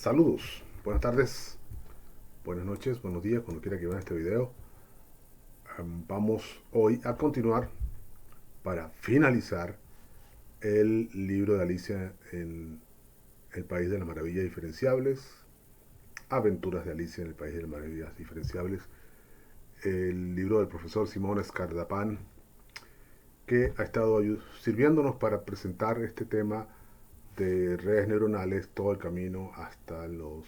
Saludos, buenas tardes, buenas noches, buenos días, cuando quiera que vean este video. Vamos hoy a continuar para finalizar el libro de Alicia en el País de las Maravillas Diferenciables, Aventuras de Alicia en el País de las Maravillas Diferenciables, el libro del profesor Simón Escardapan, que ha estado sirviéndonos para presentar este tema de redes neuronales todo el camino hasta los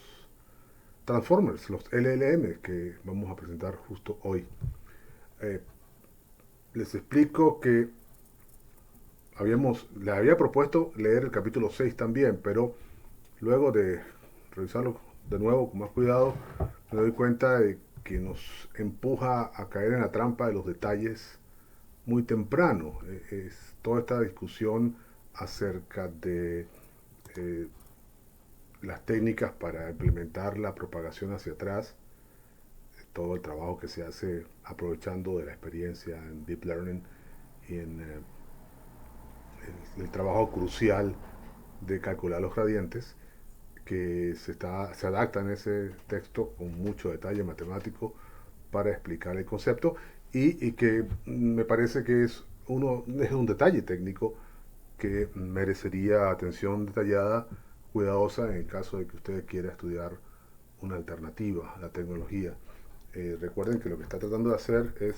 Transformers, los LLM que vamos a presentar justo hoy. Eh, Les explico que les había propuesto leer el capítulo 6 también, pero luego de revisarlo de nuevo con más cuidado, me doy cuenta de que nos empuja a caer en la trampa de los detalles muy temprano. Es toda esta discusión acerca de eh, las técnicas para implementar la propagación hacia atrás, todo el trabajo que se hace aprovechando de la experiencia en Deep Learning y en el trabajo crucial de calcular los gradientes, que se adapta en ese texto con mucho detalle matemático para explicar el concepto y que me parece que es un detalle técnico que merecería atención detallada, cuidadosa en el caso de que usted quiera estudiar una alternativa a la tecnología. Recuerden que lo que está tratando de hacer es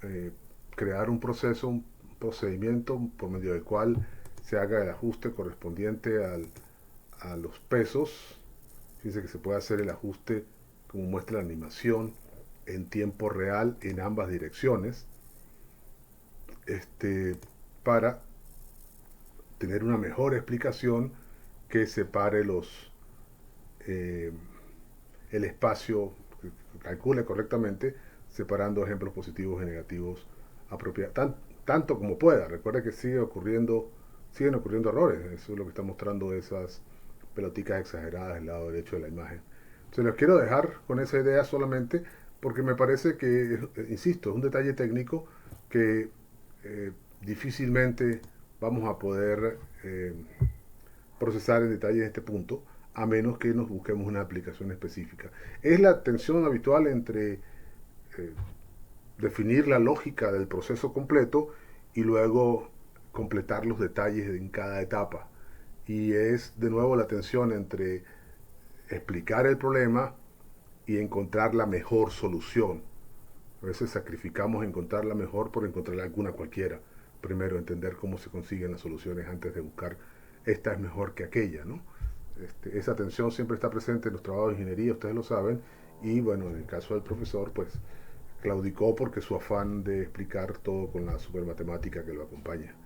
eh, crear un proceso, un procedimiento por medio del cual se haga el ajuste correspondiente a los pesos. Fíjense que se puede hacer el ajuste, como muestra la animación, en tiempo real en ambas direcciones, para tener una mejor explicación que separe eh, el espacio, que calcule correctamente, separando ejemplos positivos y negativos apropiados, tanto como pueda. Recuerda que siguen ocurriendo errores. Eso es lo que está mostrando esas peloticas exageradas del lado derecho de la imagen. Se los quiero dejar con esa idea solamente porque me parece que, insisto, es un detalle técnico que difícilmente vamos a poder procesar en detalle en este punto, a menos que nos busquemos una aplicación específica. Es la tensión habitual entre definir la lógica del proceso completo y luego completar los detalles en cada etapa. Y es de nuevo la tensión entre explicar el problema y encontrar la mejor solución. A veces sacrificamos encontrar la mejor por encontrar alguna cualquiera. Primero entender cómo se consiguen las soluciones antes de buscar esta es mejor que aquella, ¿no? Esa tensión siempre está presente en los trabajos de ingeniería, ustedes lo saben, y bueno, en el caso del profesor, pues claudicó porque su afán de explicar todo con la supermatemática que lo acompaña.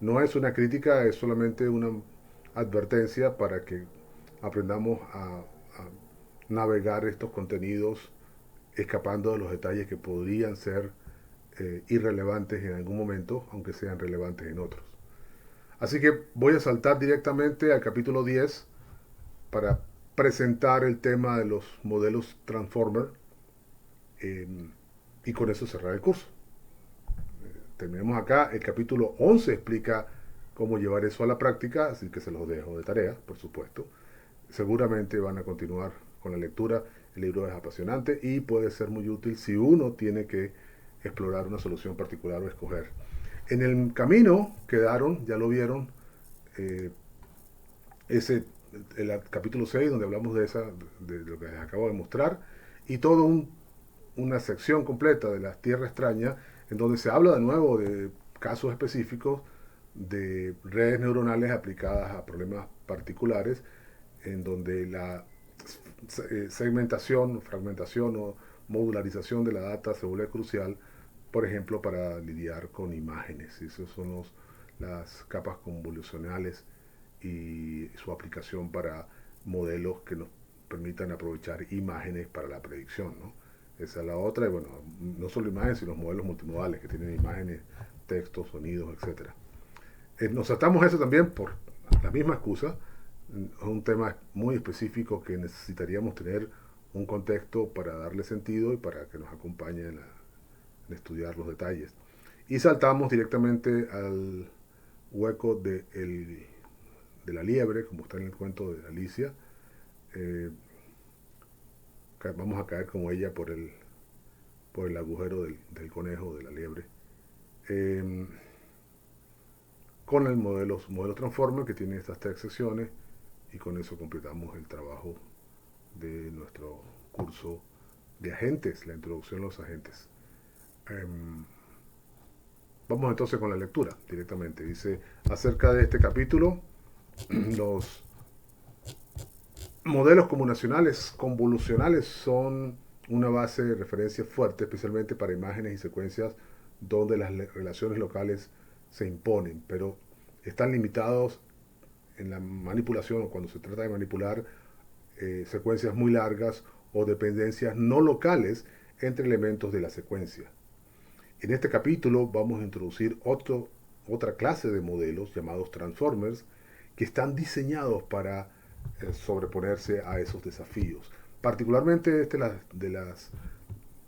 No es una crítica, es solamente una advertencia para que aprendamos a navegar estos contenidos escapando de los detalles que podrían ser irrelevantes en algún momento, aunque sean relevantes en otros. Así que voy a saltar directamente al capítulo 10 para presentar el tema de los modelos Transformer eh, y con eso cerrar el curso. Terminemos acá. El capítulo 11 explica cómo llevar eso a la práctica, así que se los dejo de tarea, por supuesto. Seguramente van a continuar con la lectura. El libro es apasionante y puede ser muy útil si uno tiene que explorar una solución particular o escoger. En el camino quedaron, ya lo vieron, eh, ese el capítulo 6 donde hablamos de lo que les acabo de mostrar y todo una sección completa de la Tierra extraña en donde se habla de nuevo de casos específicos de redes neuronales aplicadas a problemas particulares en donde la segmentación, fragmentación o modularización de la data se vuelve crucial, por ejemplo, para lidiar con imágenes. Esas son las capas convolucionales y su aplicación para modelos que nos permitan aprovechar imágenes para la predicción, ¿no? Esa es la otra, y bueno, no solo imágenes, sino los modelos multimodales que tienen imágenes, textos, sonidos, etcétera. Nos saltamos eso también por la misma excusa. Es un tema muy específico que necesitaríamos tener un contexto para darle sentido y para que nos acompañe en estudiar los detalles. Y saltamos directamente al hueco de la liebre, como está en el cuento de Alicia, eh, vamos a caer como ella por el agujero del conejo, de la liebre, eh, con el modelo Transformer que tiene estas tres secciones, y con eso completamos el trabajo de nuestro curso de agentes, la introducción a los agentes. Vamos entonces con la lectura directamente. Dice, acerca de este capítulo, los modelos combinacionales convolucionales son una base de referencia fuerte, especialmente para imágenes y secuencias donde las relaciones locales se imponen, pero están limitados en la manipulación, o cuando se trata de manipular secuencias muy largas o dependencias no locales entre elementos de la secuencia. En este capítulo vamos a introducir otra clase de modelos llamados transformers que están diseñados para sobreponerse a esos desafíos. Particularmente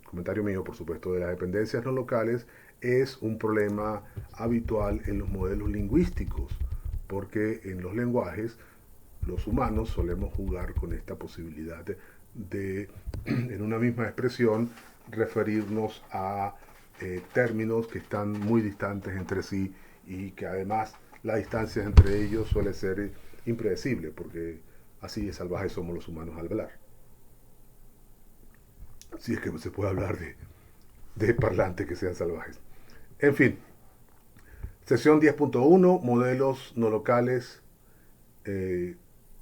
comentario mío por supuesto, de las dependencias no locales es un problema habitual en los modelos lingüísticos, porque en los lenguajes los humanos solemos jugar con esta posibilidad de en una misma expresión, referirnos a términos que están muy distantes entre sí, y que además la distancia entre ellos suele ser impredecible, porque así de salvajes somos los humanos al hablar. Si es que se puede hablar de parlantes que sean salvajes. En fin, sección 10.1, modelos no locales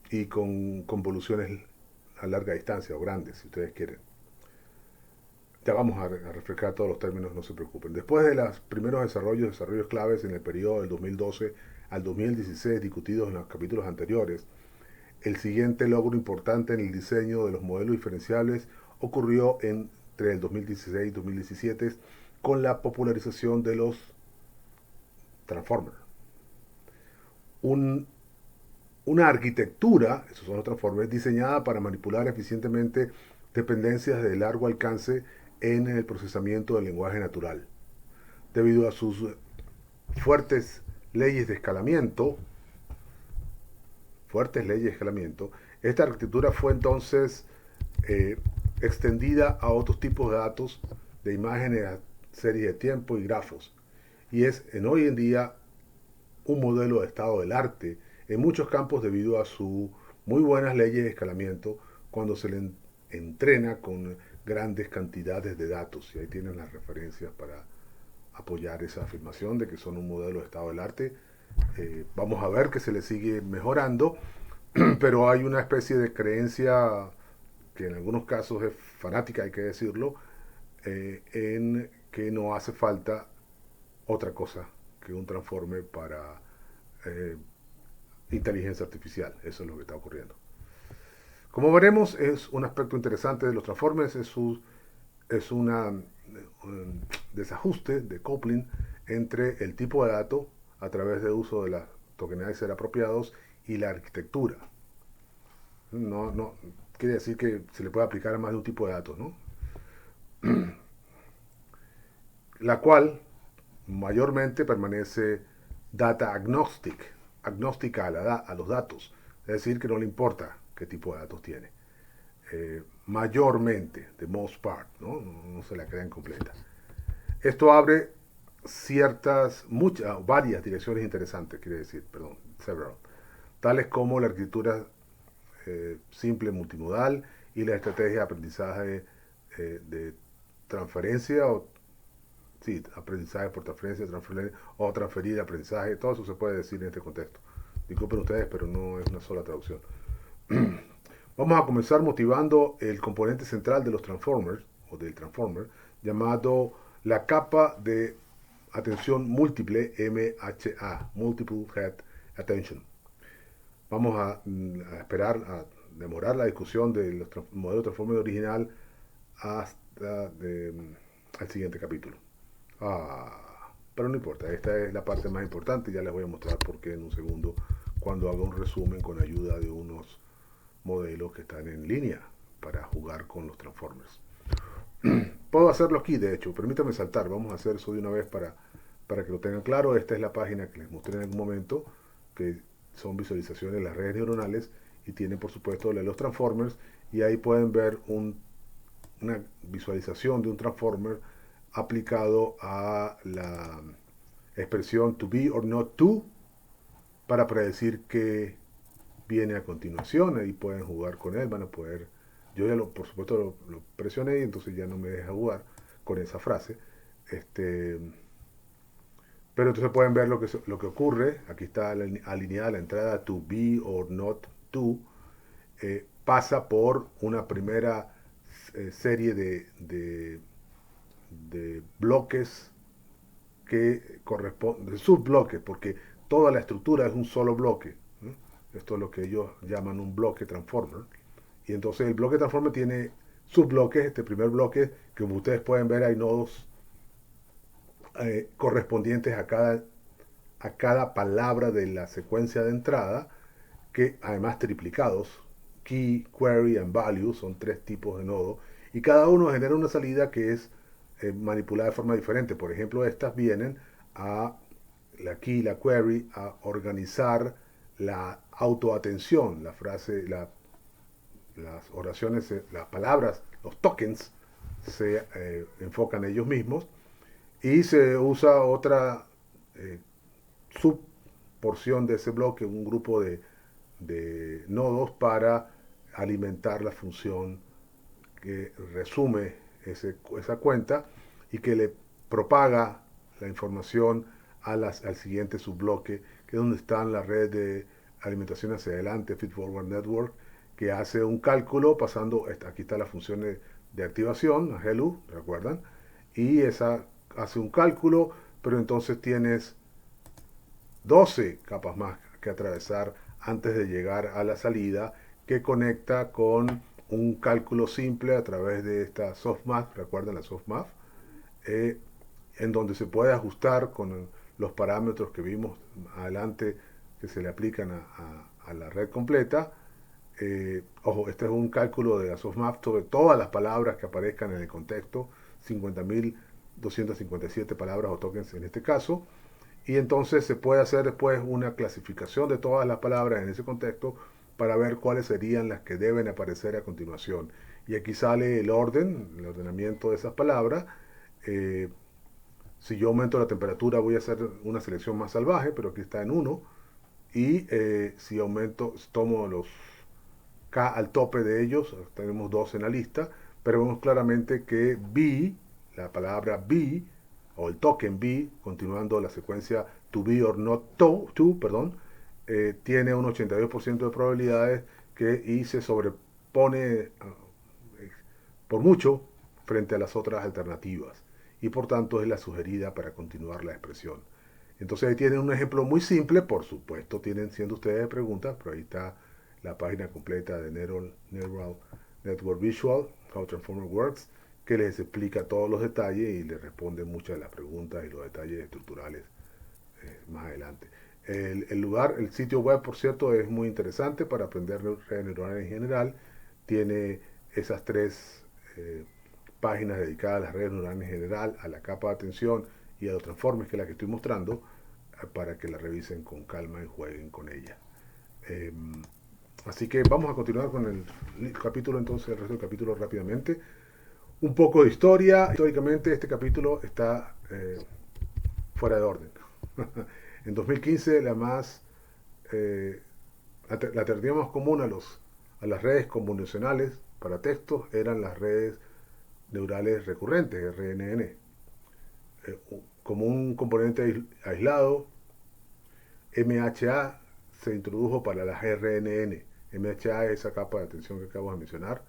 y con convoluciones a larga distancia o grandes, si ustedes quieren. Ya vamos a refrescar todos los términos, no se preocupen. Después de los primeros desarrollos claves en el periodo del 2012 al 2016 discutidos en los capítulos anteriores, el siguiente logro importante en el diseño de los modelos diferenciables ocurrió entre el 2016 y 2017 con la popularización de los Transformers. Una arquitectura, esos son los Transformers, diseñada para manipular eficientemente dependencias de largo alcance en el procesamiento del lenguaje natural. Debido a sus fuertes leyes de escalamiento, esta arquitectura fue entonces extendida a otros tipos de datos, de imágenes, series de tiempo y grafos. Y es hoy en día un modelo de estado del arte en muchos campos debido a sus muy buenas leyes de escalamiento cuando se le entrena con grandes cantidades de datos. Y ahí tienen las referencias para apoyar esa afirmación de que son un modelo de estado del arte. Vamos a ver que se le sigue mejorando, pero hay una especie de creencia que en algunos casos es fanática, hay que decirlo, en que no hace falta otra cosa que un transforme para inteligencia artificial. Eso es lo que está ocurriendo. Como veremos, es un aspecto interesante de los transformers, es un desajuste de coupling entre el tipo de dato a través del uso de las tokenizer apropiados y la arquitectura. No quiere decir que se le pueda aplicar a más de un tipo de datos, ¿no? La cual mayormente permanece data agnóstica a los datos, es decir, que no le importa qué tipo de datos tiene. Mayormente, the most part, no se la crean completa. Esto abre varias direcciones interesantes, several, tales como la arquitectura simple multimodal y la estrategia de aprendizaje de transferencia aprendizaje por transferencia, o transferir aprendizaje. Todo eso se puede decir en este contexto. Disculpen ustedes, pero no es una sola traducción. Vamos a comenzar motivando el componente central de los Transformers, o del Transformer, llamado la capa de atención múltiple, MHA, Multiple Head Attention. Vamos a esperar a demorar la discusión del modelo Transformer original hasta al siguiente capítulo. Pero no importa, esta es la parte más importante. Ya les voy a mostrar por qué en un segundo, cuando haga un resumen con ayuda de unos modelos que están en línea para jugar con los Transformers. Puedo hacerlo aquí, de hecho, permítanme saltar, vamos a hacer eso de una vez para que lo tengan claro. Esta es la página que les mostré en algún momento, que son visualizaciones de las redes neuronales, y tiene por supuesto los Transformers, y ahí pueden ver una visualización de un Transformer aplicado a la expresión to be or not to para predecir qué viene a continuación. Ahí pueden jugar con él, van a poder, yo ya por supuesto lo presioné y entonces ya no me deja jugar con esa frase. Este, pero entonces pueden ver lo que ocurre. Aquí está alineada la entrada to be or not to. Pasa por una primera serie de bloques que corresponden, subbloques, porque toda la estructura es un solo bloque, ¿no? Esto es lo que ellos llaman un bloque transformer. Y entonces el bloque transformer tiene subbloques. Este primer bloque, que como ustedes pueden ver, hay nodos correspondientes a cada palabra de la secuencia de entrada, que además triplicados, key, query and value, son tres tipos de nodo, y cada uno genera una salida que es manipulada de forma diferente. Por ejemplo, estas vienen a la key, la query, a organizar la autoatención, la frase, las oraciones, las palabras, los tokens se enfocan ellos mismos, y se usa otra subporción de ese bloque, un grupo de nodos para alimentar la función que resume esa cuenta y que le propaga la información al siguiente subbloque, que es donde están las redes de alimentación hacia adelante, Feed Forward Network, que hace un cálculo pasando, aquí está la función de activación, a hello, ¿recuerdan? Y esa hace un cálculo, pero entonces tienes 12 capas más que atravesar antes de llegar a la salida, que conecta con un cálculo simple a través de esta softmath, recuerden la softmath, eh, en donde se puede ajustar con los parámetros que vimos adelante que se le aplican a la red completa. Ojo, este es un cálculo de la softmath sobre todas las palabras que aparezcan en el contexto, 50.257 palabras o tokens en este caso, y entonces se puede hacer después una clasificación de todas las palabras en ese contexto para ver cuáles serían las que deben aparecer a continuación. Y aquí sale el orden, el ordenamiento de esas palabras. Eh, si yo aumento la temperatura voy a hacer una selección más salvaje, pero aquí está en 1. Y si tomo los K al tope de ellos, tenemos 2 en la lista, pero vemos claramente que B, la palabra B, o el token B, continuando la secuencia to be or not to, perdón, tiene un 82% de probabilidades y se sobrepone por mucho frente a las otras alternativas, y por tanto es la sugerida para continuar la expresión. Entonces ahí tienen un ejemplo muy simple, por supuesto tienen, siendo ustedes preguntas, pero ahí está la página completa de Neural Network Visual, How Transformer Works, que les explica todos los detalles y les responde muchas de las preguntas y los detalles estructurales más adelante. El sitio web, por cierto, es muy interesante para aprender redes neuronales en general. Tiene esas tres páginas dedicadas a las redes neuronales en general, a la capa de atención y a los transformes, que es la que estoy mostrando, para que la revisen con calma y jueguen con ella. Así que vamos a continuar con el capítulo, entonces, el resto del capítulo rápidamente. Un poco de historia. Históricamente este capítulo está fuera de orden. En 2015 la alternativa más común a las redes convolucionales para textos eran las redes neurales recurrentes, RNN. Como un componente aislado, MHA se introdujo para las RNN. MHA es esa capa de atención que acabo de mencionar,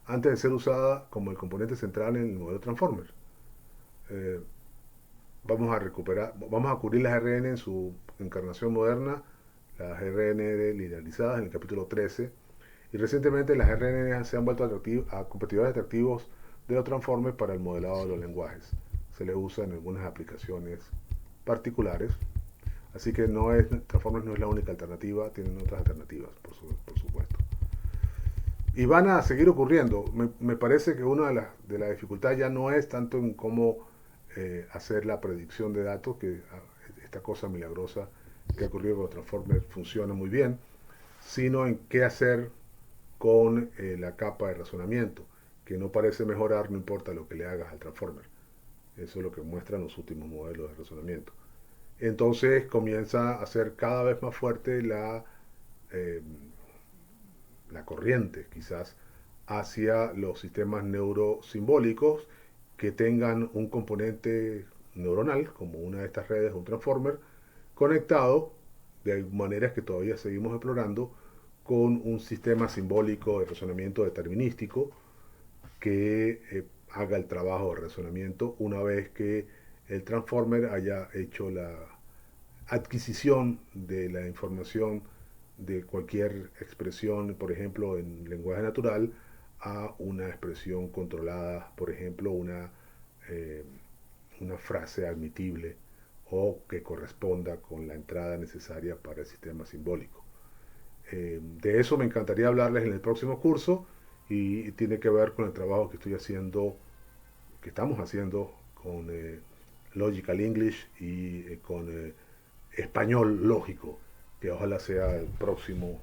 antes de ser usada como el componente central en el modelo Transformer. Vamos a cubrir las RN en su encarnación moderna, las RN linealizadas en el capítulo 13, y recientemente las RN se han vuelto a competidores atractivos de los Transformers para el modelado de los lenguajes. Se le usa en algunas aplicaciones particulares, así que Transformers no es la única alternativa, tienen otras alternativas, por supuesto. Y van a seguir ocurriendo. Me parece que una de las dificultades ya no es tanto en cómo hacer la predicción de datos, que esta cosa milagrosa que ha ocurrido con los Transformers funciona muy bien, sino en qué hacer con la capa de razonamiento, que no parece mejorar no importa lo que le hagas al transformer. Eso es lo que muestran los últimos modelos de razonamiento. Entonces comienza a ser cada vez más fuerte eh, la corriente, quizás, hacia los sistemas neurosimbólicos que tengan un componente neuronal, como una de estas redes, un transformer, conectado, de maneras que todavía seguimos explorando, con un sistema simbólico de razonamiento determinístico que haga el trabajo de razonamiento una vez que el transformer haya hecho la adquisición de la información de cualquier expresión, por ejemplo, en lenguaje natural, a una expresión controlada, por ejemplo, una frase admitible o que corresponda con la entrada necesaria para el sistema simbólico. De eso me encantaría hablarles en el próximo curso y tiene que ver con el trabajo que estoy haciendo, que estamos haciendo con Logical English y con español lógico, que ojalá sea el próximo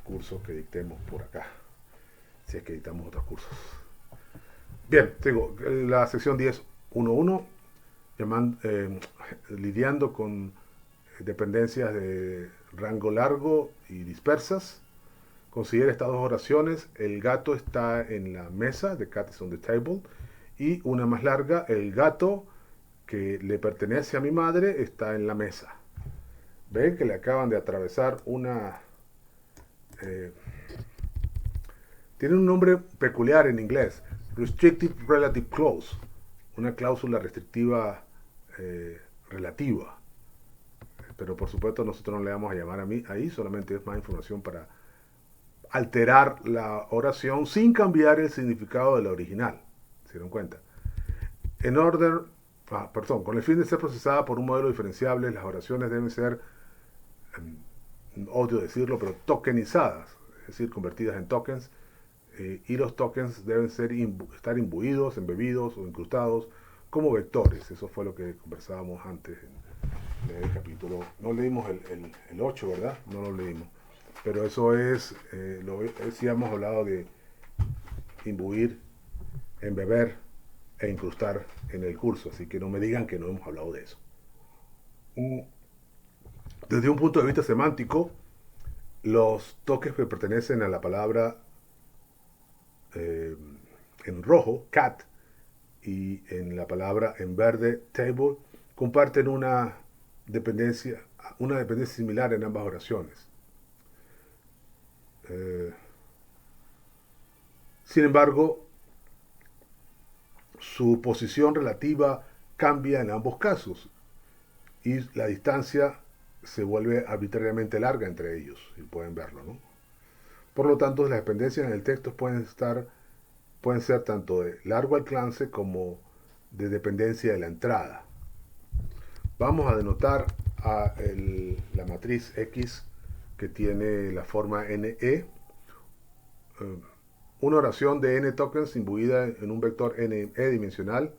curso que dictemos por acá, si es que dictamos otros cursos. Bien, tengo la sección 10.1.1, lidiando con dependencias de rango largo y dispersas. Considera estas dos oraciones: el gato está en la mesa, the cat is on the table, y una más larga: el gato que le pertenece a mi madre está en la mesa. Ven que le acaban de atravesar una... Eh, tiene un nombre peculiar en inglés, Restrictive Relative Clause, una cláusula restrictiva relativa. Pero por supuesto nosotros no le vamos a llamar a mí ahí, solamente es más información para alterar la oración sin cambiar el significado de la original. ¿Se dieron cuenta? Con el fin de ser procesada por un modelo diferenciable, las oraciones deben ser, odio decirlo, pero tokenizadas, es decir, convertidas en tokens, y los tokens deben estar imbuidos, embebidos o incrustados como vectores. Eso fue lo que conversábamos antes en el capítulo. No leímos el 8, ¿verdad? No lo leímos. Pero eso es, sí hemos hablado de imbuir, embeber e incrustar en el curso, así que no me digan que no hemos hablado de eso. Desde un punto de vista semántico, los toques que pertenecen a la palabra en rojo, cat, y en la palabra en verde, table, comparten una dependencia similar en ambas oraciones. Sin embargo, su posición relativa cambia en ambos casos y la distancia se vuelve arbitrariamente larga entre ellos, y pueden verlo, ¿no? Por lo tanto, las dependencias en el texto pueden ser tanto de largo alcance como de dependencia de la entrada. Vamos a denotar la matriz X que tiene la forma NE, una oración de n tokens imbuida en un vector NE dimensional,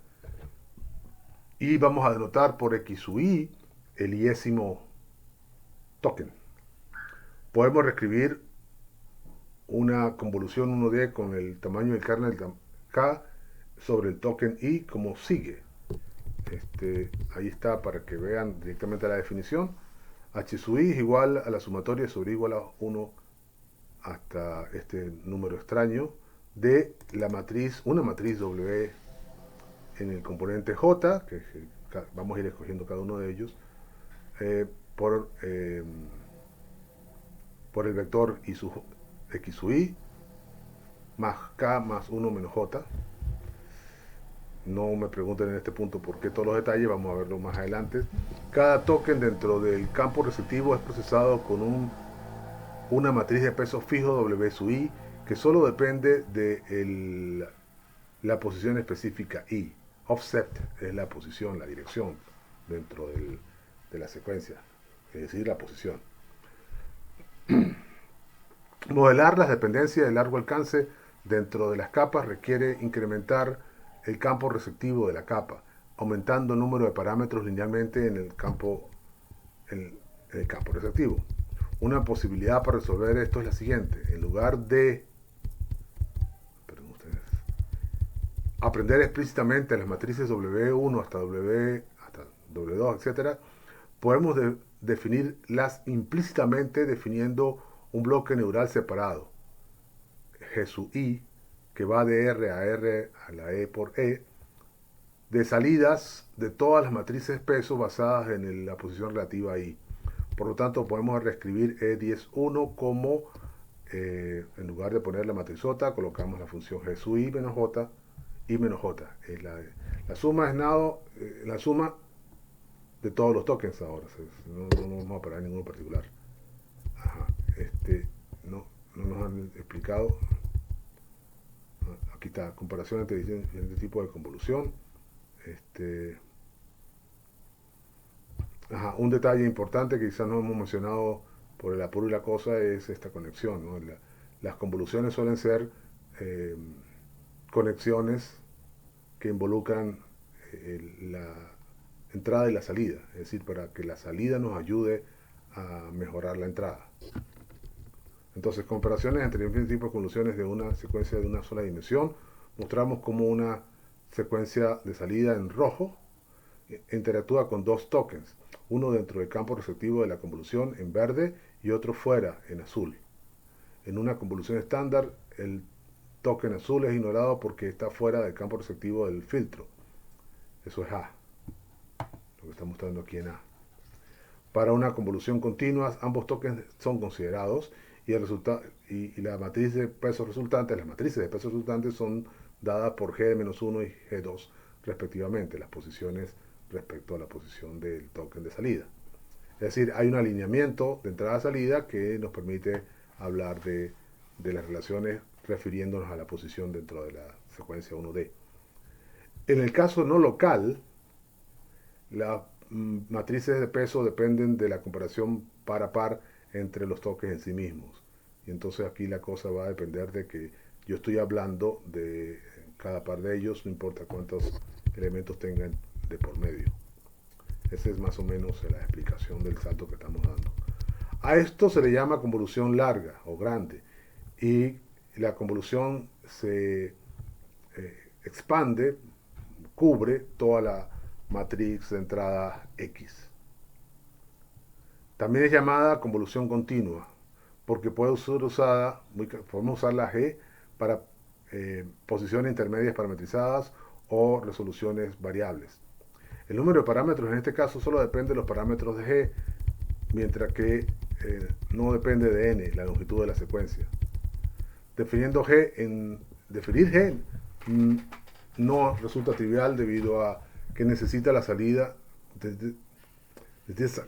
y vamos a denotar por X sub I el iésimo token. Podemos reescribir una convolución 1D con el tamaño del kernel K sobre el token I como sigue. Ahí está para que vean directamente la definición. H sub I es igual a la sumatoria sobre igual a 1 hasta este número extraño de la matriz, una matriz W en el componente J, que vamos a ir escogiendo cada uno de ellos, por el vector I sub X sub I más K más 1 menos J. No me pregunten en este punto por qué todos los detalles, vamos a verlo más adelante. Cada token dentro del campo receptivo es procesado con una matriz de peso fijo W sub I, que solo depende de la posición específica I. Offset es la posición, la dirección dentro de la secuencia, es decir, la posición. Modelar las dependencias de largo alcance dentro de las capas requiere incrementar el campo receptivo de la capa, aumentando el número de parámetros linealmente en el campo receptivo. Una posibilidad para resolver esto es la siguiente. En lugar de aprender explícitamente las matrices W1 hasta W2, etcétera, podemos definirlas implícitamente definiendo un bloque neural separado, G sub I, que va de R a R a la E por E, de salidas de todas las matrices peso basadas en la posición relativa a I. Por lo tanto, podemos reescribir E10.1 como, en lugar de poner la matrizota, colocamos la función G sub I menos J, I menos J. La suma es la suma de todos los tokens ahora. No vamos a parar en ninguno particular. Ajá, no nos han explicado. Aquí está, comparación entre diferentes tipos de convolución. Un detalle importante que quizás no hemos mencionado por el apuro y la cosa es esta conexión, ¿no? Las convoluciones suelen ser conexiones que involucran la entrada y la salida, es decir, para que la salida nos ayude a mejorar la entrada. Entonces, comparaciones entre diferentes tipos de convoluciones de una secuencia de una sola dimensión, mostramos cómo una secuencia de salida en rojo interactúa con dos tokens, uno dentro del campo receptivo de la convolución en verde y otro fuera en azul. En una convolución estándar, el token azul es ignorado porque está fuera del campo receptivo del filtro. Eso es A, lo que está mostrando aquí en A. Para una convolución continua, ambos tokens son considerados y la matriz de peso resultante, las matrices de peso resultantes son dadas por G de menos 1 y G2 respectivamente, las posiciones respecto a la posición del token de salida. Es decir, hay un alineamiento de entrada-salida que nos permite hablar de las relaciones refiriéndonos a la posición dentro de la secuencia 1D. En el caso no local, las matrices de peso dependen de la comparación par a par entre los tokens en sí mismos. Y entonces aquí la cosa va a depender de que yo estoy hablando de cada par de ellos, no importa cuántos elementos tengan de por medio. Esa es más o menos la explicación del salto que estamos dando. A esto se le llama convolución larga o grande. Y la convolución se expande, cubre toda la matriz de entrada X. También es llamada convolución continua, porque podemos usar la G para posiciones intermedias parametrizadas o resoluciones variables. El número de parámetros en este caso solo depende de los parámetros de G, mientras que no depende de N, la longitud de la secuencia. Definir G no resulta trivial debido a que necesita la salida,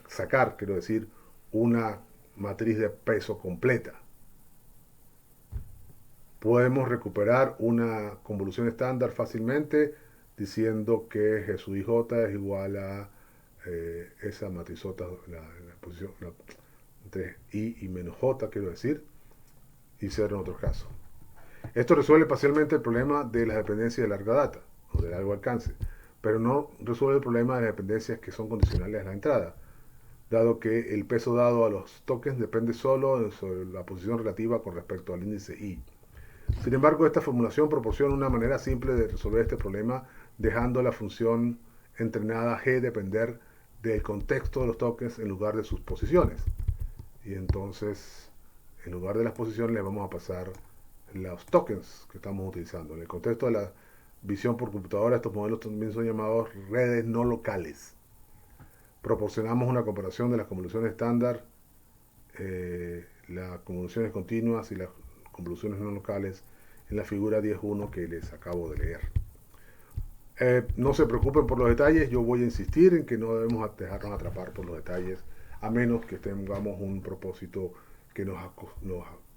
sacar, quiero decir, una matriz de peso completa. Podemos recuperar una convolución estándar fácilmente diciendo que G sub IJ es igual a esa matrizota, la posición entre I y menos J, quiero decir, y 0 en otros casos. Esto resuelve parcialmente el problema de las dependencias de larga data o de largo alcance, pero no resuelve el problema de las dependencias que son condicionales a la entrada, dado que el peso dado a los tokens depende solo sobre la posición relativa con respecto al índice I. Sin embargo, esta formulación proporciona una manera simple de resolver este problema, dejando la función entrenada G depender del contexto de los tokens en lugar de sus posiciones. Y entonces, en lugar de las posiciones, le vamos a pasar los tokens que estamos utilizando. En el contexto de la visión por computadora, estos modelos también son llamados redes no locales. Proporcionamos una comparación de las convoluciones estándar, las convoluciones continuas y las convoluciones no locales en la figura 10.1 que les acabo de leer. No se preocupen por los detalles, yo voy a insistir en que no debemos dejarnos atrapar por los detalles, a menos que tengamos un propósito que nos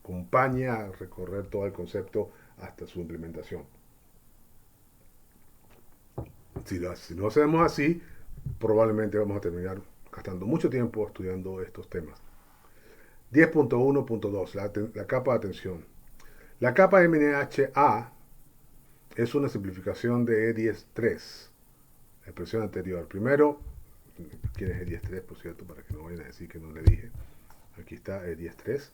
acompañe a recorrer todo el concepto hasta su implementación. Si no hacemos así, probablemente vamos a terminar gastando mucho tiempo estudiando estos temas. 10.1.2, la capa de atención. La capa MNHA es una simplificación de E10.3, la expresión anterior. Primero, ¿quién es E10.3, por cierto? Para que no vayan a decir que no le dije. Aquí está E10.3,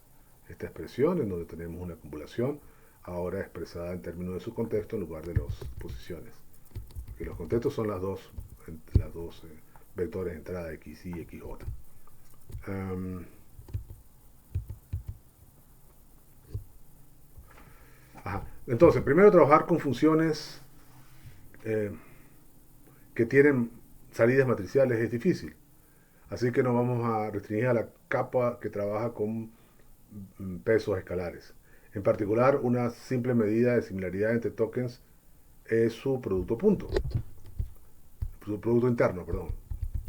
esta expresión en donde tenemos una acumulación, ahora expresada en términos de su contexto en lugar de las posiciones. Que los contextos son las dos vectores de entrada XY y XJ. Entonces, primero trabajar con funciones que tienen salidas matriciales es difícil. Así que nos vamos a restringir a la capa que trabaja con pesos escalares. En particular, una simple medida de similaridad entre tokens es su producto punto. Su producto interno, perdón.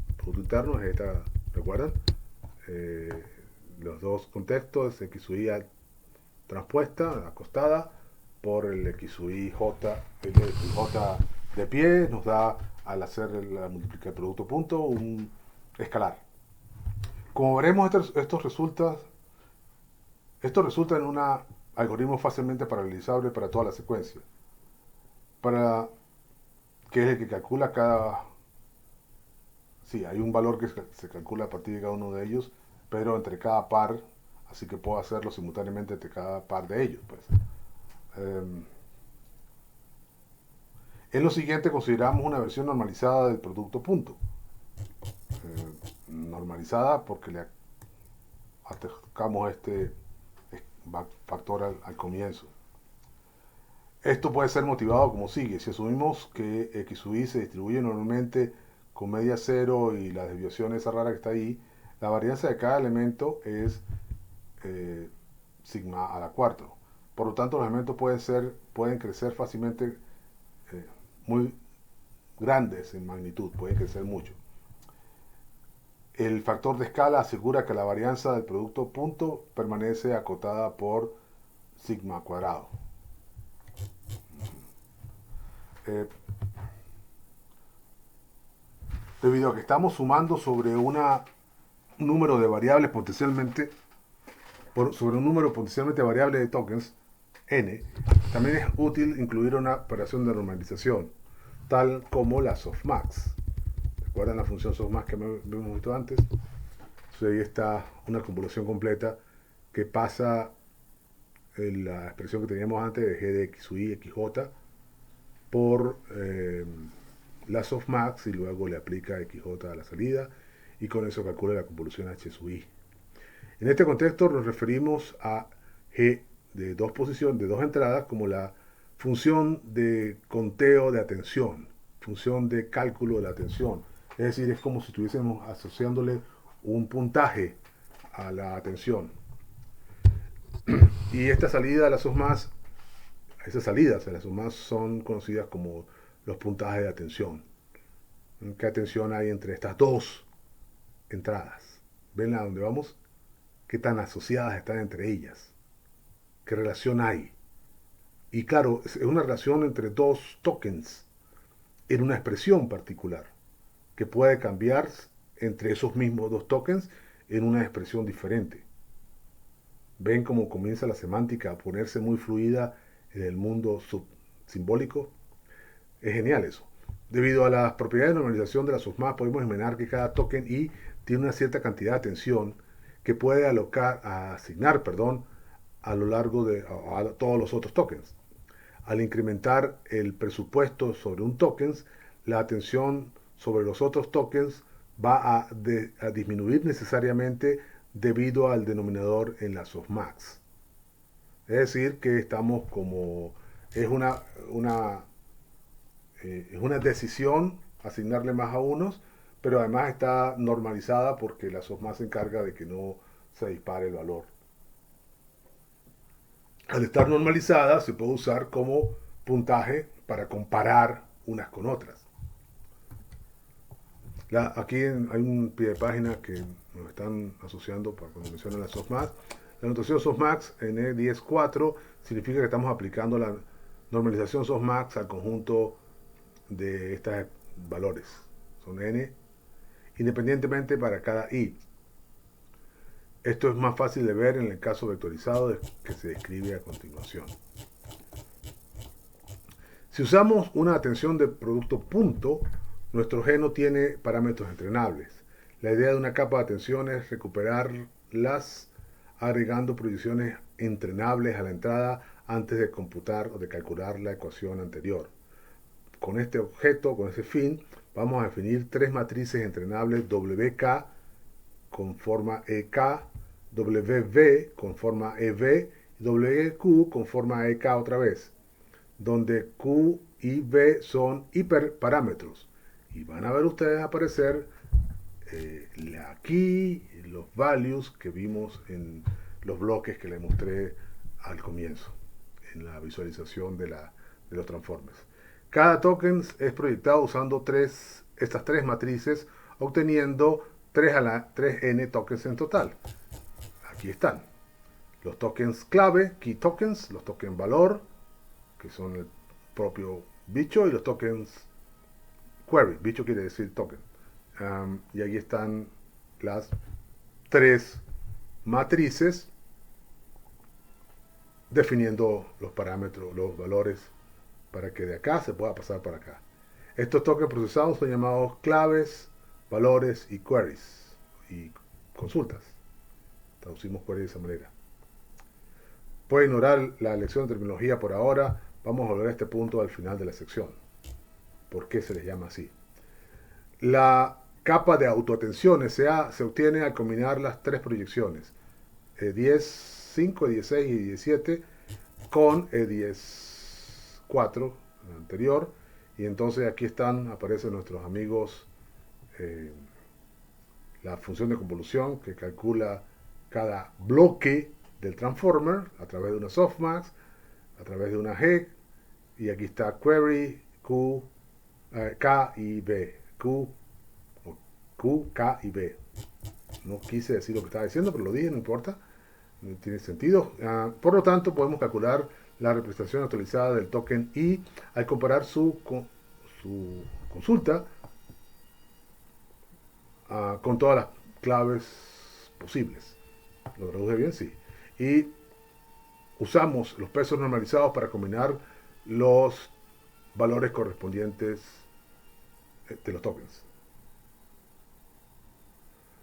El producto interno es esta, ¿recuerdan? Los dos contextos, x sub i transpuesta, acostada, por el x sub i j, el j de pie, nos da, al hacer la multiplicación del producto punto, un escalar. Como veremos, esto resulta en un algoritmo fácilmente paralelizable para toda la secuencia, que es el que calcula cada... Sí, hay un valor que se calcula a partir de cada uno de ellos, pero entre cada par, así que puedo hacerlo simultáneamente entre cada par de ellos. Pues. En lo siguiente consideramos una versión normalizada del producto punto. Normalizada porque le atacamos este factor al comienzo. Esto puede ser motivado como sigue. Si asumimos que x sub i se distribuye normalmente con media cero y la desviación esa rara que está ahí, la varianza de cada elemento es sigma a la cuarta. Por lo tanto, los elementos pueden crecer fácilmente muy grandes en magnitud, pueden crecer mucho. El factor de escala asegura que la varianza del producto punto permanece acotada por sigma cuadrado. Debido a que estamos sumando sobre un número de variables potencialmente, sobre un número potencialmente variable de tokens, n, también es útil incluir una operación de normalización, tal como la softmax. ¿Recuerdan la función softmax que hemos visto antes? Entonces ahí está una acumulación completa que pasa la expresión que teníamos antes de g de x sub i, xj, por la softmax y luego le aplica xj a la salida y con eso calcula la convolución h sub i. En este contexto nos referimos a g de dos posiciones, de dos entradas, como la función de conteo de atención, función de cálculo de la atención. Es decir, es como si estuviésemos asociándole un puntaje a la atención. Y esta salida a la softmax, esas salidas a la softmax son conocidas como los puntajes de atención. ¿Qué atención hay entre estas dos entradas? ¿Ven a dónde vamos? ¿Qué tan asociadas están entre ellas? ¿Qué relación hay? Y claro, es una relación entre dos tokens en una expresión particular, que puede cambiar entre esos mismos dos tokens en una expresión diferente. ¿Ven cómo comienza la semántica a ponerse muy fluida en el mundo simbólico? Es genial eso. Debido a las propiedades de normalización de la softmax, podemos imaginar que cada token i tiene una cierta cantidad de atención que puede asignar a lo largo de a todos los otros tokens. Al incrementar el presupuesto sobre un token, la atención sobre los otros tokens va a disminuir necesariamente debido al denominador en la softmax. Es decir, que estamos como... Es una decisión asignarle más a unos, pero además está normalizada porque la softmax se encarga de que no se dispare el valor. Al estar normalizada se puede usar como puntaje para comparar unas con otras. Aquí hay un pie de página que nos están asociando para cuando mencionan la softmax. La notación softmax en E10.4 significa que estamos aplicando la normalización softmax al conjunto de estos valores. Son n independientemente para cada i. Esto es más fácil de ver en el caso vectorizado que se describe a continuación. Si usamos una atención de producto punto, nuestro G no tiene parámetros entrenables. La idea de una capa de atención es recuperar las agregando proyecciones entrenables a la entrada antes de computar o de calcular la ecuación anterior. Con este objeto, con ese fin, vamos a definir tres matrices entrenables WK con forma EK, WV con forma EV y WQ con forma EK otra vez, donde Q y V son hiperparámetros. Y van a ver ustedes aparecer aquí los values que vimos en los bloques que les mostré al comienzo, en la visualización de los transformers. Cada token es proyectado usando estas tres matrices, obteniendo 3n tokens en total. Aquí están los tokens clave, key tokens, los tokens valor, que son el propio bicho, y los tokens query. Bicho quiere decir token. Y aquí están las tres matrices definiendo los parámetros, los valores, para que de acá se pueda pasar para acá. Estos tokens procesados son llamados claves, valores y queries y consultas. Traducimos query de esa manera. Puede ignorar la lección de terminología por ahora. Vamos a volver a este punto al final de la sección. ¿Por qué se les llama así? La capa de autoatención SA se obtiene al combinar las tres proyecciones, E10.5, E16 y E17, con E10.4, el anterior, y entonces aquí aparecen nuestros amigos, la función de convolución que calcula cada bloque del transformer a través de una softmax, a través de una G, y aquí está query, K y B. Q, K y B. No quise decir lo que estaba diciendo, pero lo dije, no importa. No tiene sentido. Por lo tanto, podemos calcular la representación actualizada del token I al comparar su consulta con todas las claves posibles. ¿Lo traduje bien? Sí. Y usamos los pesos normalizados para combinar los valores correspondientes de los tokens.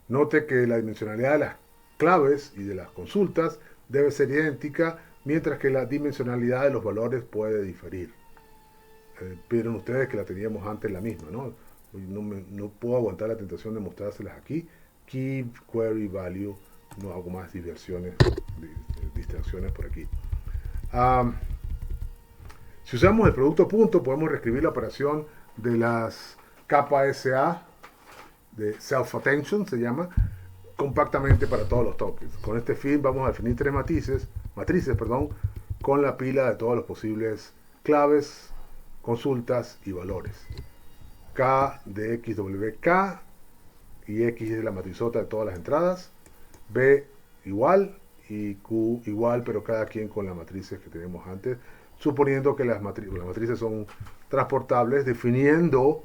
Note que la dimensionalidad de las claves y de las consultas debe ser idéntica, mientras que la dimensionalidad de los valores puede diferir. Vieron ustedes que la teníamos antes la misma, ¿no? No puedo aguantar la tentación de mostrárselas aquí. Key, query, value, no hago más distracciones por aquí. Si usamos el producto punto, podemos reescribir la operación de las capas SA, de self-attention se llama, compactamente para todos los tokens. Con este fin vamos a definir tres matrices, con la pila de todos los posibles claves, consultas y valores. K de XWK, y X es la matrizota de todas las entradas, B igual y Q igual, pero cada quien con las matrices que tenemos antes, suponiendo que las matrices son transportables, definiendo,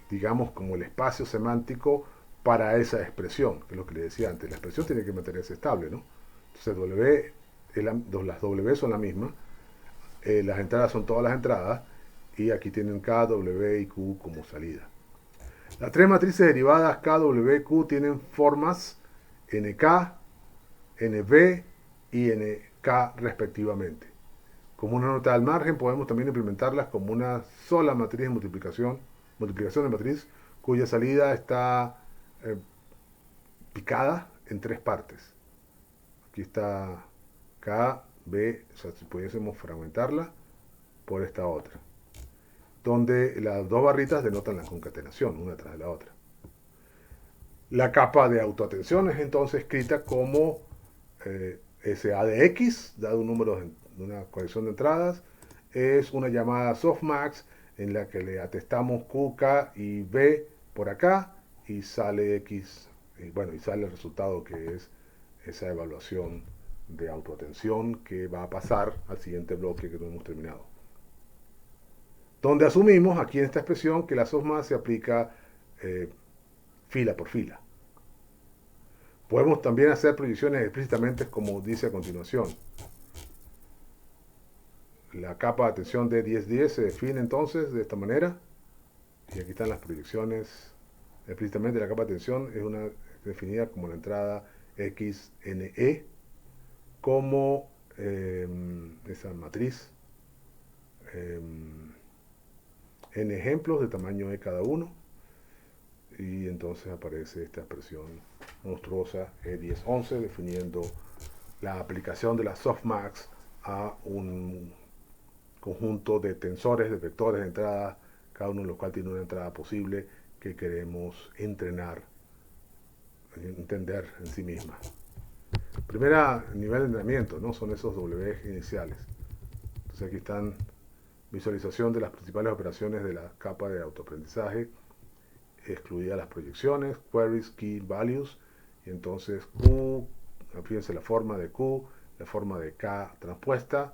digamos, como el espacio semántico para esa expresión, que es lo que le decía antes. La expresión tiene que mantenerse estable, ¿no? Entonces las W son la misma, las entradas son todas las entradas, y aquí tienen K, W y Q como salida. Las tres matrices derivadas K, W, Q tienen formas NK, NB y NK respectivamente. Como una nota al margen, podemos también implementarlas como una sola matriz de multiplicación de matriz, cuya salida está picada en tres partes. Aquí está K, B, o sea, si pudiésemos fragmentarla por esta otra, donde las dos barritas denotan la concatenación, una tras de la otra. La capa de autoatención es entonces escrita como SA de X, dado un número de una colección de entradas, es una llamada softmax en la que le atestamos Q, K y B por acá, y sale X, y sale el resultado, que es esa evaluación de autoatención que va a pasar al siguiente bloque que no hemos terminado. Donde asumimos aquí en esta expresión que la softmax se aplica fila por fila. Podemos también hacer proyecciones explícitamente como dice a continuación. La capa de atención de 10-10 se define entonces de esta manera. Y aquí están las proyecciones explícitamente. La capa de atención es definida como la entrada XNE como esa matriz en ejemplos de tamaño E cada uno, y entonces aparece esta expresión monstruosa E1011 definiendo la aplicación de la softmax a un conjunto de tensores, de vectores de entrada, cada uno de los cuales tiene una entrada posible que queremos entrenar, entender en sí misma. Primera nivel de entrenamiento, ¿no? Son esos W iniciales. Entonces aquí están visualización de las principales operaciones de la capa de autoaprendizaje, excluidas las proyecciones, queries, key values, y entonces Q, fíjense la forma de Q, la forma de K transpuesta,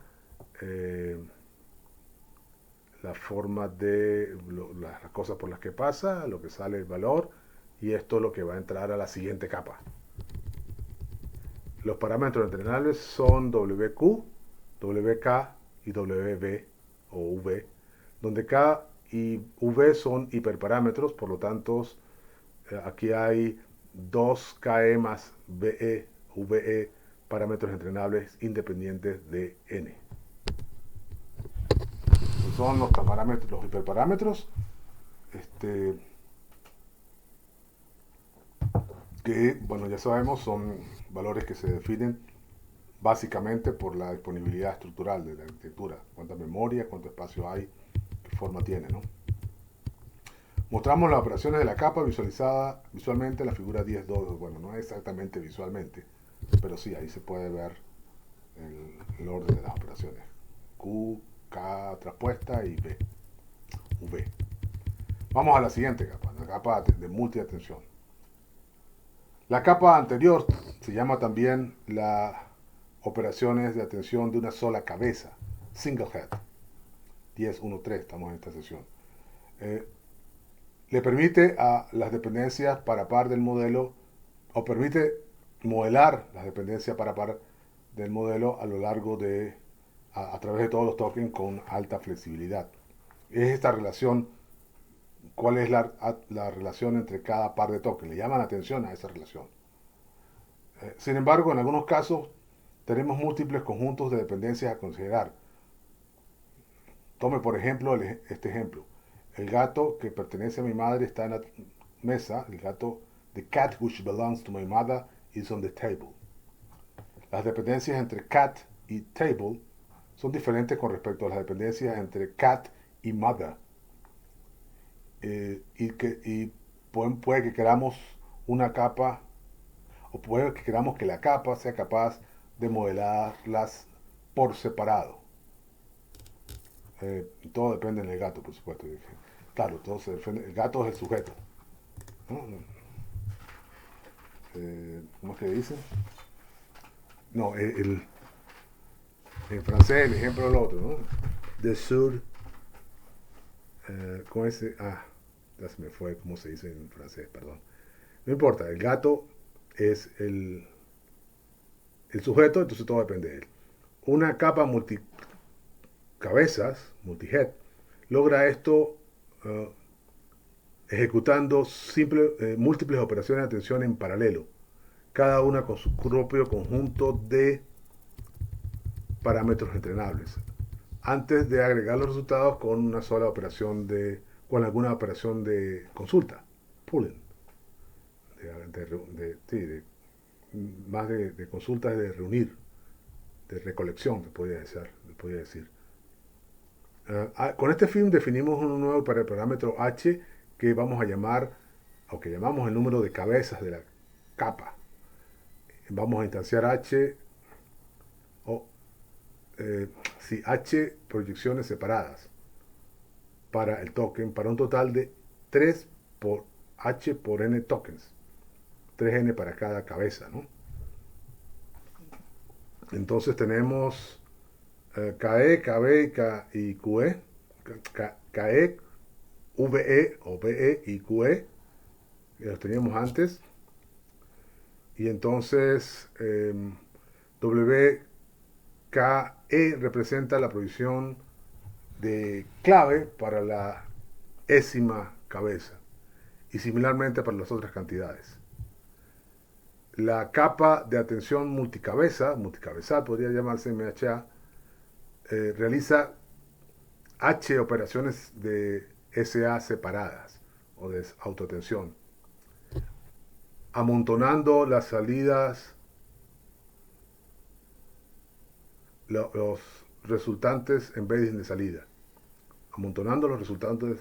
la forma de las cosas por las que pasa, lo que sale el valor, y esto es lo que va a entrar a la siguiente capa. Los parámetros entrenables son WQ, WK y WV o V, donde K y V son hiperparámetros, por lo tanto aquí hay 2KE más VE, VE, parámetros entrenables independientes de N. Son los parámetros, los hiperparámetros, que, bueno, ya sabemos, son valores que se definen básicamente por la disponibilidad estructural de la arquitectura, cuánta memoria, cuánto espacio hay, qué forma tiene, ¿no? Mostramos las operaciones de la capa visualizada visualmente en la figura 10.2. Bueno, no exactamente visualmente, pero sí, ahí se puede ver el orden de las operaciones. Q, K traspuesta y V. V. Vamos a la siguiente capa, la capa de multiatención. La capa anterior se llama también las operaciones de atención de una sola cabeza, single head. 10.1.3, estamos en esta sesión. Le permite a las dependencias para par del modelo, o permite modelar las dependencias para par del modelo a lo largo de, a través de todos los tokens con alta flexibilidad. Es esta relación, ¿cuál es la relación entre cada par de tokens? Le llaman atención a esa relación. Sin embargo, en algunos casos tenemos múltiples conjuntos de dependencias a considerar. Tome por ejemplo este ejemplo. El gato que pertenece a mi madre está en la mesa. El gato, the cat which belongs to my mother is on the table. Las dependencias entre cat y table son diferentes con respecto a las dependencias entre cat y mother. Y puede que queramos una capa, o puede que queramos que la capa sea capaz de modelarlas por separado. Todo depende del gato, por supuesto. Claro, entonces el gato es el sujeto, ¿no? ¿Cómo es que dicen? No, en francés el ejemplo es el otro, ¿no? De sur, con ese, ya se me fue cómo se dice en francés, perdón. No importa, el gato es el sujeto, entonces todo depende de él. Una capa multicabezas, multihead, logra esto ejecutando múltiples operaciones de atención en paralelo, cada una con su propio conjunto de parámetros entrenables, antes de agregar los resultados con una sola operación con alguna operación de consulta, pooling, más de consultas de reunir, de recolección, se podría decir. Con este fin definimos un nuevo parámetro h que vamos a llamar, o que llamamos el número de cabezas de la capa. Vamos a instanciar h, h proyecciones separadas para el token, para un total de 3 por h por n tokens, 3n para cada cabeza, ¿no? Entonces tenemos KE, KB y QE, KE, VE o VE y QE, que los teníamos antes, y entonces WKE representa la provisión de clave para la ésima cabeza, y similarmente para las otras cantidades. La capa de atención multicabezal podría llamarse MHA, realiza H operaciones de SA separadas o de autoatención, amontonando las salidas, los resultantes en vez de salida, amontonando los resultantes